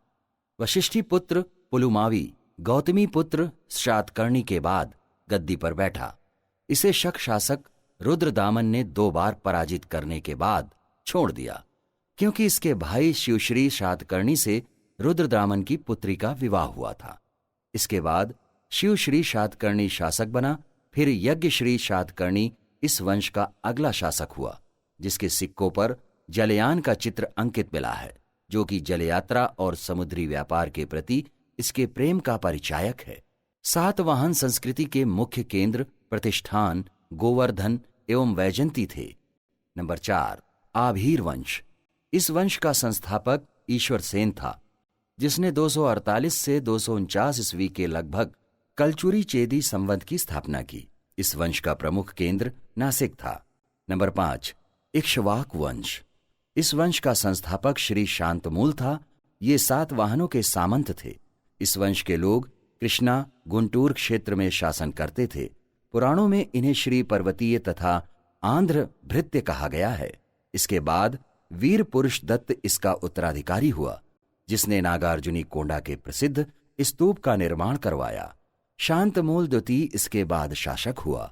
वशिष्ठी पुत्र पुलुमावी गौतमी पुत्र शातकर्णी के बाद गद्दी पर बैठा। इसे शक शासक रुद्रदामन ने 2 बार पराजित करने के बाद छोड़ दिया, क्योंकि इसके भाई शिवश्री शातकर्णी से रुद्रदामन की पुत्री का विवाह हुआ था। इसके बाद शिवश्री शातकर्णी शासक बना। फिर यज्ञश्री शातकर्णी इस वंश का अगला शासक हुआ, जिसके सिक्कों पर जलयान का चित्र अंकित मिला है, जो कि जलयात्रा और समुद्री व्यापार के प्रति इसके प्रेम का परिचायक है। सातवाहन संस्कृति के मुख्य केंद्र प्रतिष्ठान गोवर्धन एवं वैजंती थे। नंबर 4, आभीर वंश। इस वंश का संस्थापक ईश्वर सेन था, जिसने 248 से 249 ईस्वी के लगभग कलचुरी चेदी संवत की स्थापना की। इस वंश का प्रमुख केंद्र नासिक था। नंबर 5, इक्ष्वाक वंश। इस वंश का संस्थापक श्री शांतमूल था। ये सातवाहनों के सामंत थे। इस वंश के लोग कृष्णा गुंटूर क्षेत्र में शासन करते थे। पुराणों में इन्हें श्री पर्वतीय तथा आंध्र भृत्य कहा गया है। इसके बाद वीर पुरुष दत्त इसका उत्तराधिकारी हुआ, जिसने नागार्जुनी कोंडा के प्रसिद्ध स्तूप का निर्माण करवाया। शांतमूल द्वितीय इसके बाद शासक हुआ।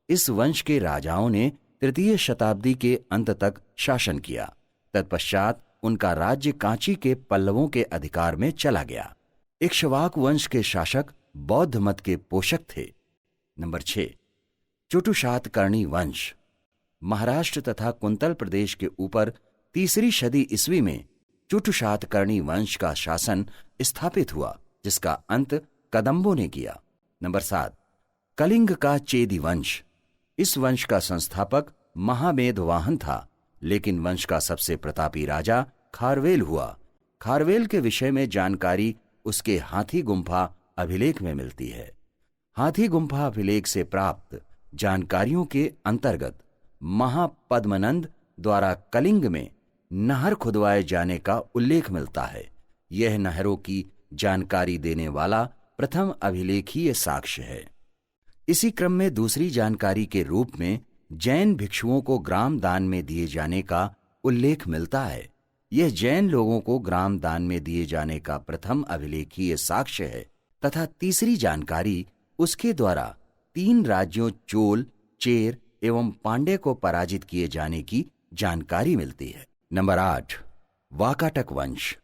इस वंश के राजाओं ने 3य शताब्दी के अंत तक शासन किया। तत्पश्चात उनका राज्य कांची के पल्लवों के अधिकार में चला गया। इक्ष्वाक वंश के शासक बौद्ध मत के पोषक थे। नंबर 6, चुटुशातकर्णी वंश। महाराष्ट्र तथा कुंतल प्रदेश के ऊपर 3री सदी ईस्वी में चुटुशातकर्णी वंश का शासन स्थापित हुआ, जिसका अंत कदंबों ने किया। नंबर 7, कलिंग का चेदी वंश। इस वंश का संस्थापक महामेधवाहन था, लेकिन वंश का सबसे प्रतापी राजा खारवेल हुआ। खारवेल के विषय में जानकारी उसके हाथी गुम्फा अभिलेख में मिलती है। हाथी गुम्फा अभिलेख से प्राप्त जानकारियों के अंतर्गत महापद्मनंद द्वारा कलिंग में नहर खुदवाए जाने का उल्लेख मिलता है। यह नहरों की जानकारी देने वाला प्रथम अभिलेखीय साक्ष्य है। इसी क्रम में दूसरी जानकारी के रूप में जैन भिक्षुओं को ग्राम दान में दिए जाने का उल्लेख मिलता है। यह जैन लोगों को ग्राम दान में दिए जाने का प्रथम अभिलेखीय साक्ष्य है तथा तीसरी जानकारी उसके द्वारा 3 राज्यों चोल, चेर एवं पांड्य को पराजित किए जाने की जानकारी मिलती है। नंबर 8, वाकाटक वंश।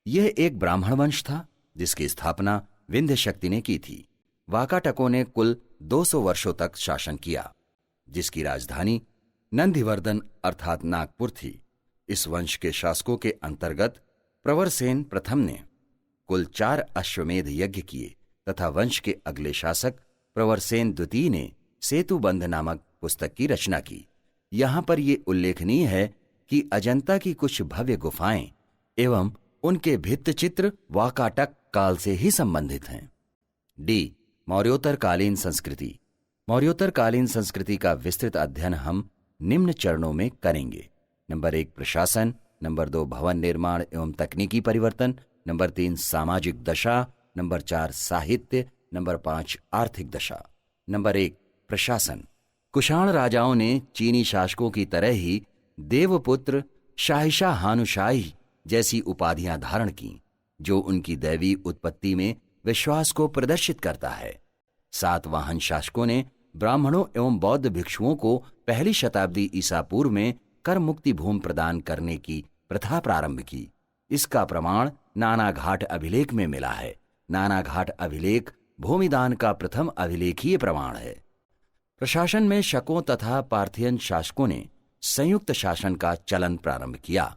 यह एक ब्राह्मण वंश था, जिसकी स्थापना विंध्य शक्ति ने की थी। वाकाटकों ने कुल 200 वर्षों तक शासन किया, जिसकी राजधानी नंदिवर्धन अर्थात नागपुर थी। इस वंश के शासकों के अंतर्गत प्रवरसेन प्रथम ने कुल 4 अश्वमेध यज्ञ किए तथा वंश के अगले शासक प्रवरसेन द्वितीय ने सेतुबंध नामक पुस्तक की रचना की। यहाँ पर यह उल्लेखनीय है कि अजंता की कुछ भव्य गुफाएं एवं उनके भित्तचित्र वाकाटक काल से ही संबंधित हैं। डी, मौर्योत्तरकालीन संस्कृति। मौर्योत्तरकालीन संस्कृति का विस्तृत अध्ययन हम निम्न चरणों में करेंगे। नंबर 1, प्रशासन। नंबर 2, भवन निर्माण एवं तकनीकी परिवर्तन। नंबर 3, सामाजिक दशा। नंबर 4, साहित्य। नंबर 5, आर्थिक दशा। नंबर 1, प्रशासन। कुषाण राजाओं ने चीनी शासकों की तरह ही देवपुत्र, शाहिशा हानुशाही जैसी उपाधियां धारण की, जो उनकी दैवी उत्पत्ति में विश्वास को प्रदर्शित करता है। सातवाहन शासकों ने ब्राह्मणों एवं बौद्ध भिक्षुओं को पहली शताब्दी ईसा पूर्व में कर मुक्ति भूमि प्रदान करने की प्रथा प्रारंभ की। इसका प्रमाण नानाघाट अभिलेख में मिला है। नानाघाट अभिलेख भूमिदान का प्रथम अभिलेखीय प्रमाण है। प्रशासन में शकों तथा पार्थियन शासकों ने संयुक्त शासन का चलन प्रारंभ किया,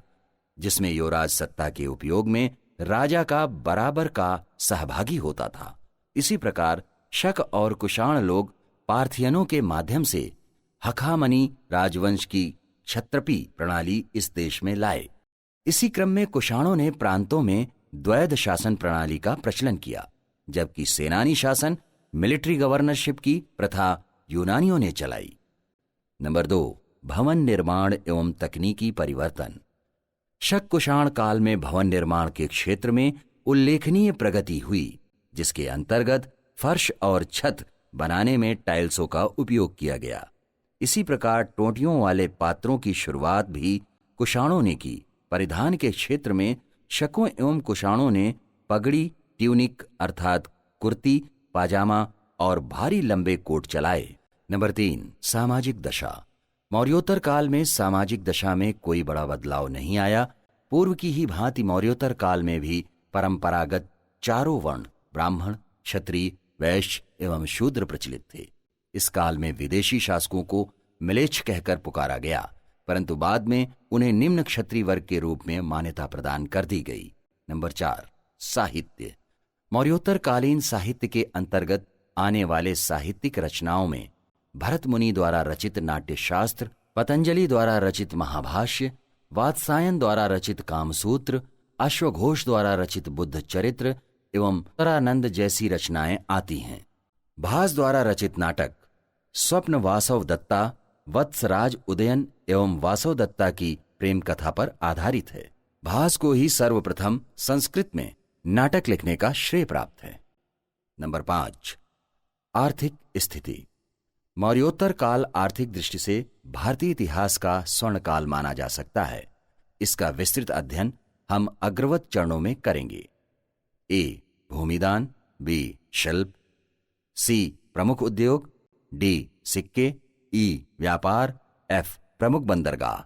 जिसमें युवराज सत्ता के उपयोग में राजा का बराबर का सहभागी होता था। इसी प्रकार शक और कुषाण लोग पार्थियनों के माध्यम से हखामनी राजवंश की क्षत्रपी प्रणाली इस देश में लाए। इसी क्रम में कुषाणों ने प्रांतों में द्वैध शासन प्रणाली का प्रचलन किया, जबकि सेनानी शासन मिलिट्री गवर्नरशिप की प्रथा यूनानियों ने चलाई। नंबर 2, भवन निर्माण एवं तकनीकी परिवर्तन। शक कुषाण काल में भवन निर्माण के क्षेत्र में उल्लेखनीय प्रगति हुई, जिसके अंतर्गत फर्श और छत बनाने में टाइल्सों का उपयोग किया गया। इसी प्रकार टोंटियों वाले पात्रों की शुरुआत भी कुषाणों ने की। परिधान के क्षेत्र में शकों एवं कुषाणों ने पगड़ी, ट्यूनिक अर्थात कुर्ती, पाजामा और भारी लंबे कोट चलाए। नंबर 3, सामाजिक दशा। मौर्योत्तर काल में सामाजिक दशा में कोई बड़ा बदलाव नहीं आया। पूर्व की ही भांति मौर्योत्तर काल में भी परंपरागत चारों वर्ण ब्राह्मण, क्षत्रिय, वैश्य एवं शूद्र प्रचलित थे। इस काल में विदेशी शासकों को म्लेच्छ कहकर पुकारा गया, परंतु बाद में उन्हें निम्न क्षत्रिय वर्ग के रूप में मान्यता प्रदान कर दी गई। नंबर 4, साहित्य। मौर्योत्तर कालीन साहित्य के अंतर्गत आने वाले साहित्यिक रचनाओं में भरत मुनि द्वारा रचित नाट्यशास्त्र, पतंजलि द्वारा रचित महाभाष्य, वात्सायन द्वारा रचित कामसूत्र, अश्वघोष द्वारा रचित बुद्ध चरित्र एवं उत्तरानंद जैसी रचनाएं आती हैं। भास द्वारा रचित नाटक स्वप्न वासव दत्ता, वत्सराज उदयन एवं वासव दत्ता की प्रेम कथा पर आधारित है। भास को ही सर्वप्रथम संस्कृत में नाटक लिखने का श्रेय प्राप्त है। नंबर 5, आर्थिक स्थिति। मौर्योत्तर काल आर्थिक दृष्टि से भारतीय इतिहास का स्वर्ण काल माना जा सकता है। इसका विस्तृत अध्ययन हम अग्रवत चरणों में करेंगे। ए, भूमिदान, बी, शिल्प, सी, प्रमुख उद्योग, डी, सिक्के, ई, व्यापार, एफ, प्रमुख बंदरगाह।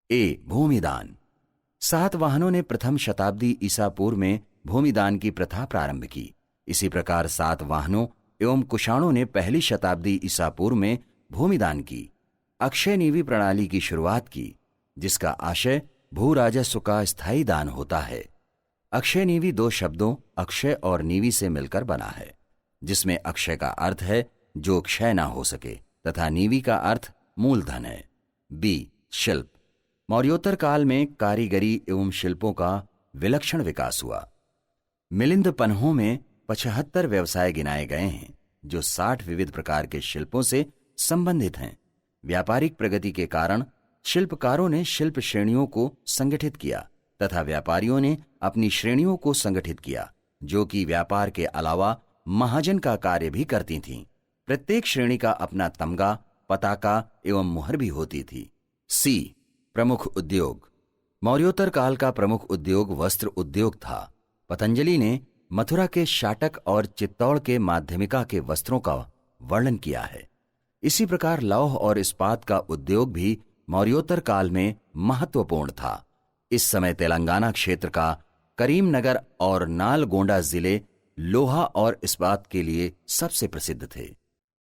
ए, भूमिदान। सातवाहनों ने प्रथम शताब्दी ईसा पूर्व में भूमिदान की प्रथा प्रारंभ की। इसी प्रकार सातवाहनों एवं कुषाणों ने पहली शताब्दी ईसा पूर्व में भूमिदान की अक्षय नीवी प्रणाली की शुरुआत की, जिसका आशय भू राजस्व का स्थायी दान होता है। अक्षय नीवी 2 शब्दों अक्षय और नीवी से मिलकर बना है, जिसमें अक्षय का अर्थ है जो क्षय ना हो सके तथा नीवी का अर्थ मूलधन है। बी, शिल्प। मौर्योत्तर काल में कारीगरी एवं शिल्पों का विलक्षण विकास हुआ। मिलिंद पन्हों में 75 व्यवसाय गिनाए गए हैं, जो 60 विविध प्रकार के शिल्पों से संबंधित हैं। व्यापारिक प्रगति के कारण शिल्पकारों ने शिल्प श्रेणियों को संगठित किया तथा व्यापारियों ने अपनी श्रेणियों को संगठित किया, जो कि व्यापार के अलावा महाजन का कार्य भी करती थीं। प्रत्येक श्रेणी का अपना तमगा, पताका एवं मुहर भी होती थी। सी, प्रमुख उद्योग। मौर्योत्तर काल का प्रमुख उद्योग वस्त्र उद्योग था। पतंजलि ने मथुरा के शाटक और चित्तौड़ के माध्यमिका के वस्त्रों का वर्णन किया है। इसी प्रकार लौह और इस्पात का उद्योग भी मौर्योत्तर काल में महत्वपूर्ण था। इस समय तेलंगाना क्षेत्र का करीमनगर और नालगोंडा जिले लोहा और इस्पात के लिए सबसे प्रसिद्ध थे।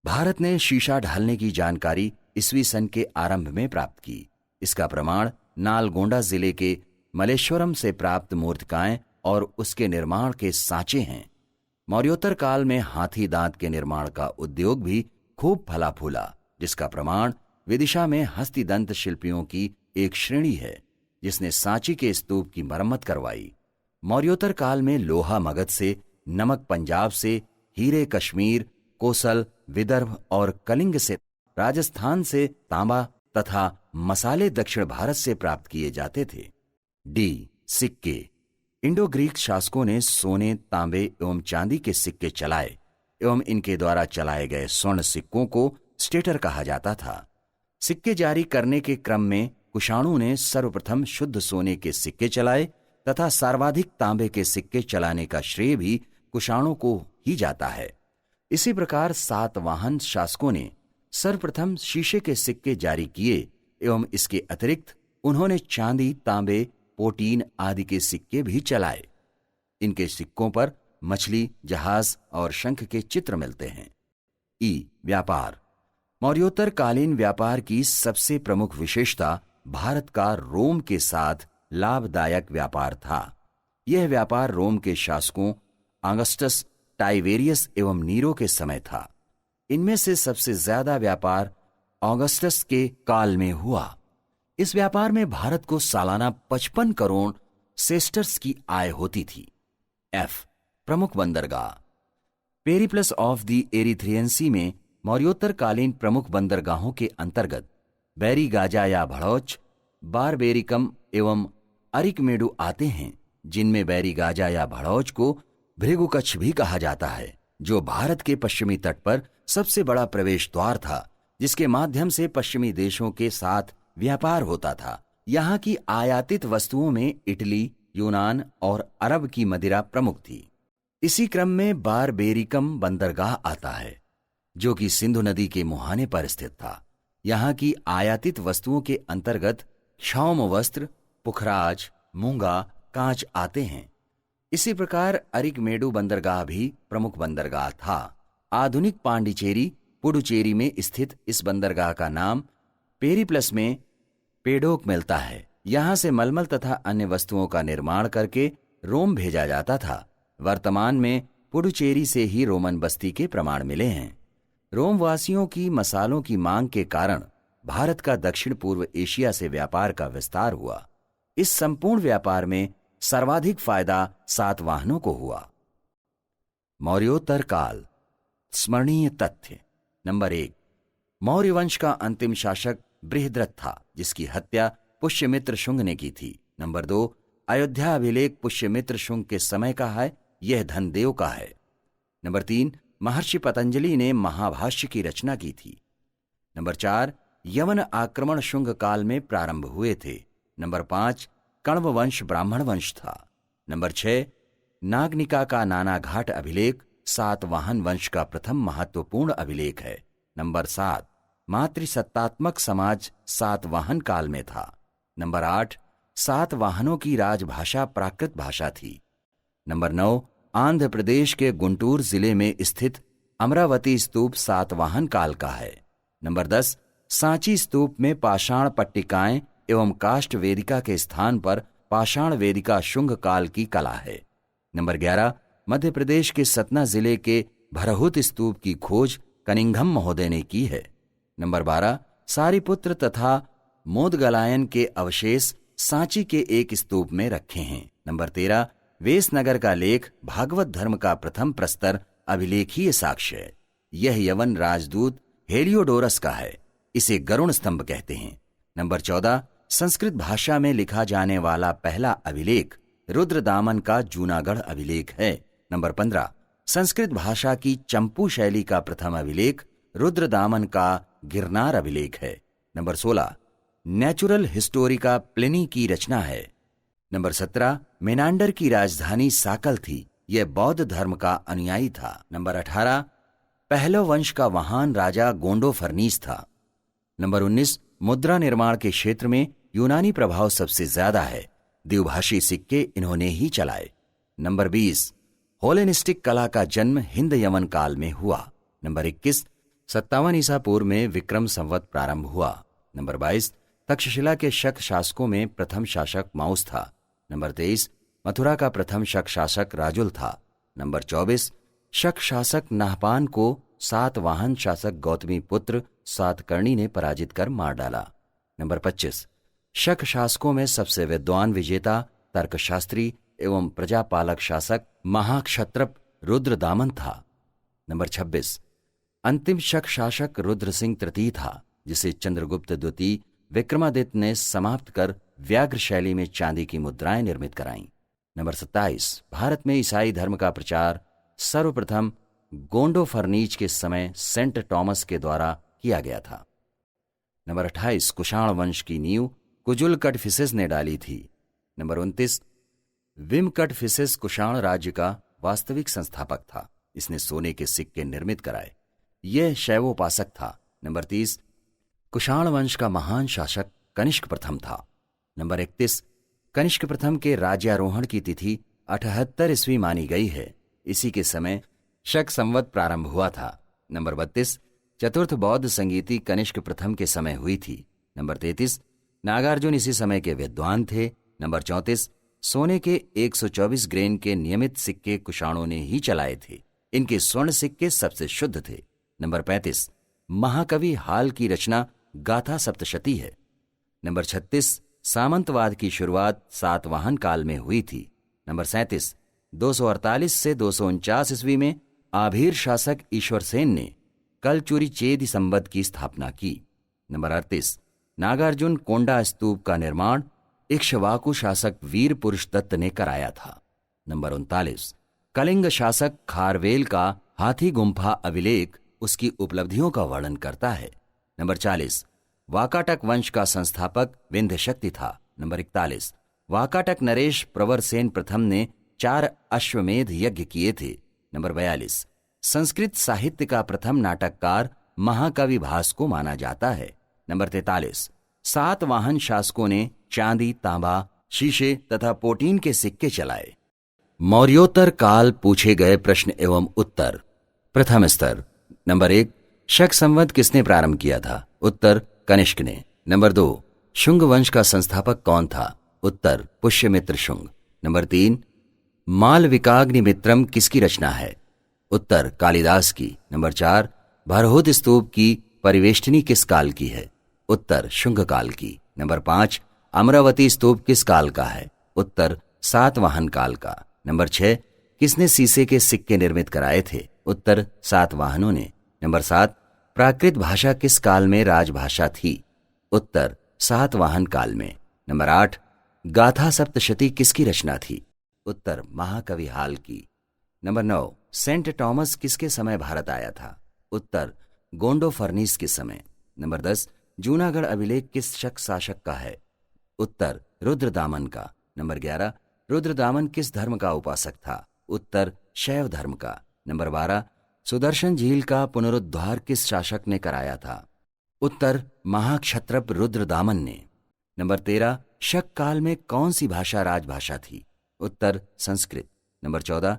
भारत ने शीशा ढालने की जानकारी ईस्वी सन के आरंभ में प्राप्त की। इसका प्रमाण नालगोंडा जिले के मलेश्वरम से प्राप्त मूर्तिकाएं और उसके निर्माण के सांचे हैं। मौर्योत्तर काल में हाथी दांत के निर्माण का उद्योग भी खूब फला फूला, जिसका प्रमाण विदिशा में हस्तिदंत शिल्पियों की एक श्रेणी है, जिसने सांची के स्तूप की मरम्मत करवाई। मौर्योत्तर काल में लोहा मगध से, नमक पंजाब से, हीरे कश्मीर, कोसल, विदर्भ और कलिंग से, राजस्थान से तांबा तथा मसाले दक्षिण भारत से प्राप्त किए जाते थे। डी, सिक्के। इंडो ग्रीक शासकों ने सोने, तांबे एवं चांदी के सिक्के चलाए एवं इनके द्वारा चलाए गए स्वर्ण सिक्कों को स्टेटर कहा जाता था। सिक्के जारी करने के क्रम में कुषाणों ने सर्वप्रथम शुद्ध सोने के सिक्के चलाए तथा सर्वाधिक तांबे के सिक्के चलाने का श्रेय भी कुषाणों को ही जाता है। इसी प्रकार सातवाहन शासकों ने सर्वप्रथम शीशे के सिक्के जारी किए एवं इसके अतिरिक्त उन्होंने चांदी, तांबे, पोटीन आदि के सिक्के भी चलाए। इनके सिक्कों पर मछली, जहाज और शंख के चित्र मिलते हैं। व्यापार। मौर्योत्तर कालीन व्यापार की सबसे प्रमुख विशेषता भारत का रोम के साथ लाभदायक व्यापार था। यह व्यापार रोम के शासकों ऑगस्टस, टाइवेरियस एवं नीरो के समय था। इनमें से सबसे ज्यादा व्यापार ऑगस्टस के काल में हुआ। इस व्यापार में भारत को सालाना 55 करोड़ सेस्टर्स की आय होती थी। प्रमुख बंदरगाह। पेरिप्लस ऑफ द एरिथ्रियन सी में मौर्योत्तर कालीन प्रमुख बंदरगाहों के अंतर्गत बैरीगाजा या भड़ौच, बारबेरिकम एवं अरिकमेडु आते हैं, जिनमें बैरीगाजा या भड़ौच को भृगुकच्छ भी कहा जाता है, जो भारत के पश्चिमी तट पर सबसे बड़ा प्रवेश द्वार था, जिसके माध्यम से पश्चिमी देशों के साथ व्यापार होता था। यहाँ की आयातित वस्तुओं में इटली, यूनान और अरब की मदिरा प्रमुख थी। इसी क्रम में बारबेरिकम बंदरगाह आता है, जो कि सिंधु नदी के मुहाने पर स्थित था। यहाँ की आयातित वस्तुओं के अंतर्गत क्षौम वस्त्र, पुखराज, मूंगा, कांच आते हैं। इसी प्रकार अरिकमेडु बंदरगाह भी प्रमुख बंदरगाह था। आधुनिक पांडिचेरी, पुडुचेरी में स्थित इस बंदरगाह का नाम पेरिप्लस में पेडोक मिलता है। यहाँ से मलमल तथा अन्य वस्तुओं का निर्माण करके रोम भेजा जाता था। वर्तमान में पुडुचेरी से ही रोमन बस्ती के प्रमाण मिले हैं। रोम वासियों की मसालों की मांग के कारण भारत का दक्षिण पूर्व एशिया से व्यापार का विस्तार हुआ। इस संपूर्ण व्यापार में सर्वाधिक फायदा सातवाहनों को हुआ। मौर्योत्तर काल। स्मरणीय तथ्य। नंबर 1, मौर्य वंश का अंतिम शासक बृहद्रथ था, जिसकी हत्या पुष्यमित्र शुंग ने की थी। नंबर 2, अयोध्या अभिलेख पुष्यमित्र शुंग के समय का है, यह धनदेव का है। नंबर 3, महर्षि पतंजलि ने महाभाष्य की रचना की थी। नंबर 4, यवन आक्रमण शुंग काल में प्रारंभ हुए थे। नंबर 5, कण्व वंश ब्राह्मण वंश था। नंबर 6, नागनिका का नानाघाट अभिलेख सातवाहन वंश का प्रथम महत्वपूर्ण अभिलेख है। नंबर 7, मातृसत्तात्मक समाज सातवाहन काल में था। नंबर 8, सातवाहनों की राजभाषा प्राकृत भाषा थी। नंबर 9, आंध्र प्रदेश के गुंटूर जिले में स्थित अमरावती स्तूप सातवाहन काल का है। नंबर 10, सांची स्तूप में पाषाण पट्टिकाएं एवं काष्ठ वेदिका के स्थान पर पाषाण वेदिका शुंग काल की कला है। नंबर 11, मध्य प्रदेश के सतना जिले के भरहुत स्तूप की खोज कनिंघम महोदय ने की है। नंबर 12, सारिपुत्र तथा मोदगलायन के अवशेष सांची के एक स्तूप में रखे हैं। नंबर 13, वेसनगर का लेख भागवत धर्म का प्रथम प्रस्तर अभिलेखीय साक्ष्य है। यह यवन राजदूत हेलियोडोरस का है। इसे गरुण स्तंभ कहते हैं। नंबर 14, संस्कृत भाषा में लिखा जाने वाला पहला अभिलेख रुद्रदामन का जूनागढ़ अभिलेख है। नंबर 15, संस्कृत भाषा की चंपू शैली का प्रथम अभिलेख रुद्रदामन का गिरनार अभिलेख है। नंबर 16, नेचुरल हिस्टोरिका प्लिनी की रचना है। नंबर 17, मेनांडर की राजधानी साकल थी। यह बौद्ध धर्म का अनुयायी था। नंबर 18, पहलो वंश का महान राजा गोंडोफर्नीस था। नंबर 19, मुद्रा निर्माण के क्षेत्र में यूनानी प्रभाव सबसे ज्यादा है। द्विभाषी सिक्के इन्होंने ही चलाए। नंबर 20, होलेनिस्टिक कला का जन्म हिंद यवन काल में हुआ। नंबर 21, 57 ईसा पूर्व में विक्रम संवत प्रारंभ हुआ। नंबर 22, तक्षशिला के शक शासकों में प्रथम शासक माउस था। नंबर 23, मथुरा का प्रथम शक शासक राजुल था। नंबर 24, शक शासक नाहपान को सातवाहन शासक गौतमी पुत्र सातकर्णी ने पराजित कर मार डाला। नंबर 25, शक शासकों में सबसे विद्वान विजेता, तर्कशास्त्री एवं प्रजापालक शासक महाक्षत्रप रुद्रदामन था। नंबर 26, अंतिम शक शासक रुद्रसिंह तृतीय था, जिसे चंद्रगुप्त द्वितीय विक्रमादित्य ने समाप्त कर व्याघ्र शैली में चांदी की मुद्राएं निर्मित कराईं। नंबर 27, भारत में ईसाई धर्म का प्रचार सर्वप्रथम गोंडोफर्नीज के समय सेंट टॉमस के द्वारा किया गया था। नंबर 28, कुषाण वंश की नींव कुजुल कटफिसेस ने डाली थी। नंबर 29, विम कटफिसेस कुषाण राज्य का वास्तविक संस्थापक था। इसने सोने के सिक्के निर्मित कराए। यह शैवोपासक था। नंबर 30, कुषाण वंश का महान शासक कनिष्क प्रथम था। नंबर 31, कनिष्क प्रथम के राज्यारोहण की तिथि 78 ईस्वी मानी गई है। इसी के समय शक संवत प्रारंभ हुआ था। नंबर 32, चतुर्थ बौद्ध संगीति कनिष्क प्रथम के समय हुई थी। नंबर 33, नागार्जुन इसी समय के विद्वान थे। नंबर 34, सोने के 124 ग्रेन के नियमित सिक्के कुषाणों ने ही चलाए थे। इनके स्वर्ण सिक्के सबसे शुद्ध थे। नंबर 35, महाकवि हाल की रचना गाथा सप्तशती है। नंबर 36, सामंतवाद की शुरुआत सातवाहन काल में हुई थी। नंबर 37, 248 से 249 ईस्वी में आभीर शासक ईश्वर सेन ने कलचुरी चेदी संबंध की स्थापना की। नंबर 38, नागार्जुन कोंडा स्तूप का निर्माण इक्ष्वाकु शासक वीर पुरुष दत्त ने कराया था। नंबर 39, कलिंग शासक खारवेल का हाथी गुम्फा अभिलेख उसकी उपलब्धियों का वर्णन करता है। नंबर 40, वाकाटक वंश का संस्थापक विंध्य शक्ति था। नंबर 41, वाकाटक नरेश प्रवर सेन प्रथम ने 4 अश्वमेध यज्ञ किए थे। नंबर 42, संस्कृत साहित्य का प्रथम नाटककार महाकवि भास को माना जाता है। नंबर 43, सातवाहन शासकों ने चांदी, तांबा, शीशे तथा पोटीन के सिक्के चलाए। मौर्योत्तर काल पूछे गए प्रश्न एवं उत्तर। प्रथम स्तर। नंबर 1, शक संवत किसने प्रारंभ किया था? उत्तर, कनिष्क ने। नंबर 2, शुंग वंश का संस्थापक कौन था? उत्तर, पुष्यमित्र शुंग। नंबर 3, मालविकाग्निमित्रम किसकी रचना है? उत्तर, कालिदास की। नंबर 4, भरहुत स्तूप की परिवेष्टनी किस काल की है? उत्तर, शुंग काल की। नंबर 5, अमरावती स्तूप किस काल का है? उत्तर, सातवाहन काल का। नंबर 6, किसने सीसे के सिक्के निर्मित कराए थे? उत्तर, सातवाहनों ने। नंबर 7, प्राकृत भाषा किस काल में राजभाषा थी? उत्तर, सातवाहन काल में। नंबर 8, गाथा सप्तशती किसकी रचना थी? उत्तर, महाकवि हाल की। नंबर 9, सेंट टॉमस किसके समय भारत आया था? उत्तर, गोंडो फर्नीस के समय। नंबर 10, जूनागढ़ अभिलेख किस शक शासक का है? उत्तर, रुद्रदामन का। नंबर 11, रुद्रदामन किस धर्म का उपासक था? उत्तर, शैव धर्म का। नंबर 12, सुदर्शन झील का पुनरुद्धार किस शासक ने कराया था? उत्तर, महाक्षत्रप रुद्रदामन ने। नंबर 13, शक काल में कौन सी भाषा राजभाषा थी? उत्तर, संस्कृत। नंबर 14,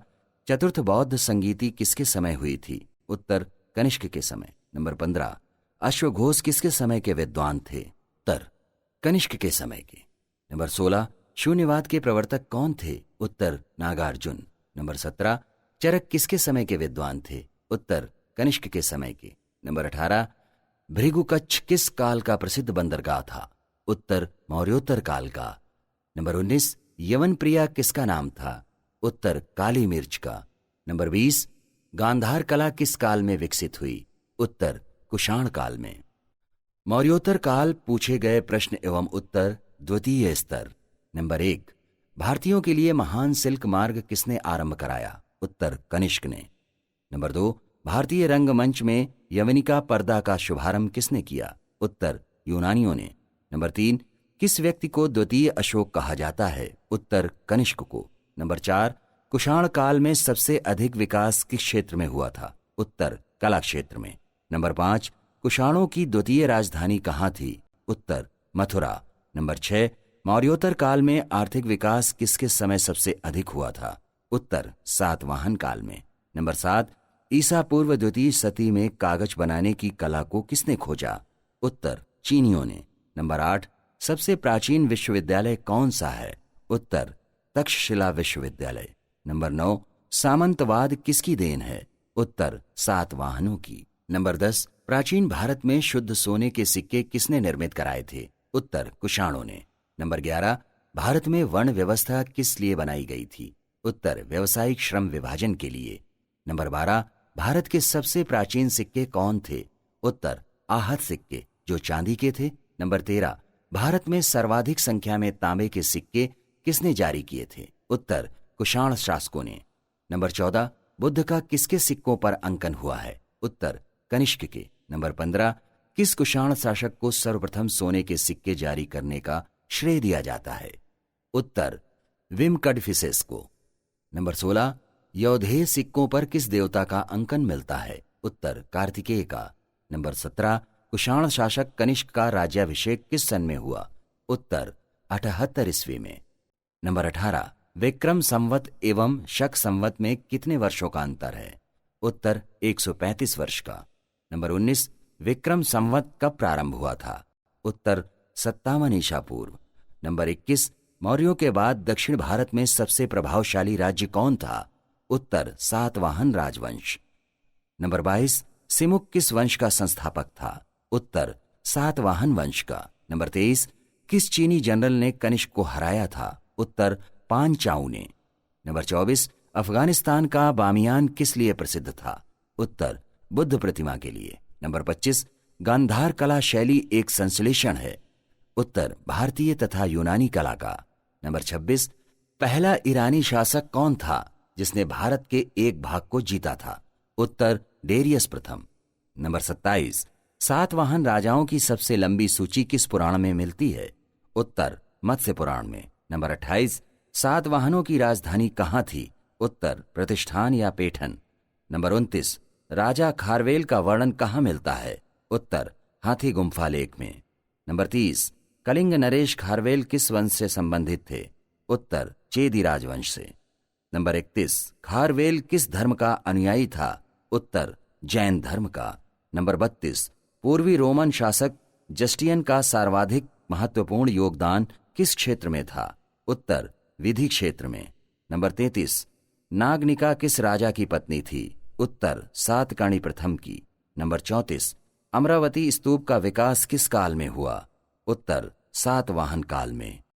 चतुर्थ बौद्ध संगीति किसके समय हुई थी? उत्तर, कनिष्क के समय। नंबर 15, अश्वघोष किसके समय के विद्वान थे? उत्तर, कनिष्क के समय के। नंबर 16, शून्यवाद के प्रवर्तक कौन थे? उत्तर, नागार्जुन। नंबर 17, चरक किसके समय के विद्वान थे? उत्तर, कनिष्क के समय के। नंबर 18, भृगुकच्छ किस काल का प्रसिद्ध बंदरगाह था? उत्तर, मौर्योत्तर काल का। नंबर 19, यवन प्रिया किसका नाम था? उत्तर, काली मिर्च का। नंबर 20, गांधार कला किस काल में विकसित हुई? उत्तर, कुषाण काल में। मौर्योत्तर काल पूछे गए प्रश्न एवं उत्तर द्वितीय स्तर। नंबर 1, भारतीयों के लिए महान सिल्क मार्ग किसने आरंभ कराया? उत्तर, कनिष्क ने। नंबर 2, भारतीय रंगमंच में यवनिका पर्दा का शुभारंभ किसने किया? उत्तर, यूनानियों ने। नंबर 3, किस व्यक्ति को द्वितीय अशोक कहा जाता है? उत्तर, कनिष्क को। नंबर 4, कुषाण काल में सबसे अधिक विकास किस क्षेत्र में हुआ था? उत्तर, कला क्षेत्र में। नंबर 5, कुषाणों की द्वितीय राजधानी कहाँ थी? उत्तर, मथुरा। नंबर 6, मौर्योत्तर काल में आर्थिक विकास किसके समय सबसे अधिक हुआ था? उत्तर, सातवाहन काल में। नंबर 7, ईसा पूर्व द्वितीय शती में कागज बनाने की कला को किसने खोजा? उत्तर, चीनियों ने। नंबर 8, सबसे प्राचीन विश्वविद्यालय कौन सा है? उत्तर, तक्षशिला विश्वविद्यालय। नंबर 9, सामंतवाद किसकी देन है? उत्तर, सातवाहनों की। नंबर 10, प्राचीन भारत में शुद्ध सोने के सिक्के किसने निर्मित कराए थे? उत्तर, कुषाणों ने। नंबर 11, भारत में वर्ण व्यवस्था किस लिए बनाई गई थी? उत्तर, व्यावसायिक श्रम विभाजन के लिए। नंबर 12, भारत के सबसे प्राचीन सिक्के कौन थे? उत्तर, आहत सिक्के जो चांदी के थे। नंबर 13, भारत में सर्वाधिक संख्या में तांबे के सिक्के किसने जारी किए थे? उत्तर, कुषाण शासकों ने। नंबर 14, बुद्ध का किसके सिक्कों पर अंकन हुआ है? उत्तर, कनिष्क के। नंबर 15, किस कुषाण शासक को सर्वप्रथम सोने के सिक्के जारी करने का श्रेय दिया जाता है? उत्तर, विम कडफिसेस को। नंबर 16, योधेय सिक्कों पर किस देवता का अंकन मिलता है? उत्तर कार्तिकेय का। नंबर 17, कुषाण शासक कनिष्क का राज्याभिषेक किस सन में हुआ? उत्तर 78 ईस्वी में। नंबर 18, विक्रम संवत एवं शक संवत में कितने वर्षों का अंतर है? उत्तर 135 वर्ष का। नंबर 19, विक्रम संवत कब प्रारंभ हुआ था? उत्तर 57 ईसा पूर्व। नंबर 21, मौर्यों के बाद दक्षिण भारत में सबसे प्रभावशाली राज्य कौन था? उत्तर सातवाहन राजवंश। नंबर 22, सिमुक किस वंश का संस्थापक था? उत्तर सातवाहन वंश का। नंबर 23, किस चीनी जनरल ने कनिष्क को हराया था? उत्तर पान चाऊ ने। नंबर 24, अफगानिस्तान का बामियान किस लिए प्रसिद्ध था? उत्तर बुद्ध प्रतिमा के लिए। नंबर 25, गांधार कला शैली एक संश्लेषण है? उत्तर भारतीय तथा यूनानी कला का। नंबर 26, पहला ईरानी शासक कौन था जिसने भारत के एक भाग को जीता था? उत्तर डेरियस प्रथम। नंबर 27, सातवाहन राजाओं की सबसे लंबी सूची किस पुराण में मिलती है? उत्तर मत्स्य पुराण में। नंबर 28, सातवाहनों की राजधानी कहाँ थी? उत्तर प्रतिष्ठान या पेठन। नंबर 29, राजा खारवेल का वर्णन कहाँ मिलता है? उत्तर हाथी गुम्फा लेख में। नंबर 30, कलिंग नरेश खारवेल किस वंश से संबंधित थे? उत्तर चेदी राजवंश से। नंबर 31, खारवेल किस धर्म का अनुयायी था? उत्तर जैन धर्म का। नंबर 32, पूर्वी रोमन शासक जस्टियन का सर्वाधिक महत्वपूर्ण योगदान किस क्षेत्र में था? उत्तर विधि क्षेत्र में। नंबर 33, नागनिका किस राजा की पत्नी थी? उत्तर सातकर्णी प्रथम की। नंबर 34, अमरावती स्तूप का विकास किस काल में हुआ? उत्तर सातवाहन काल में।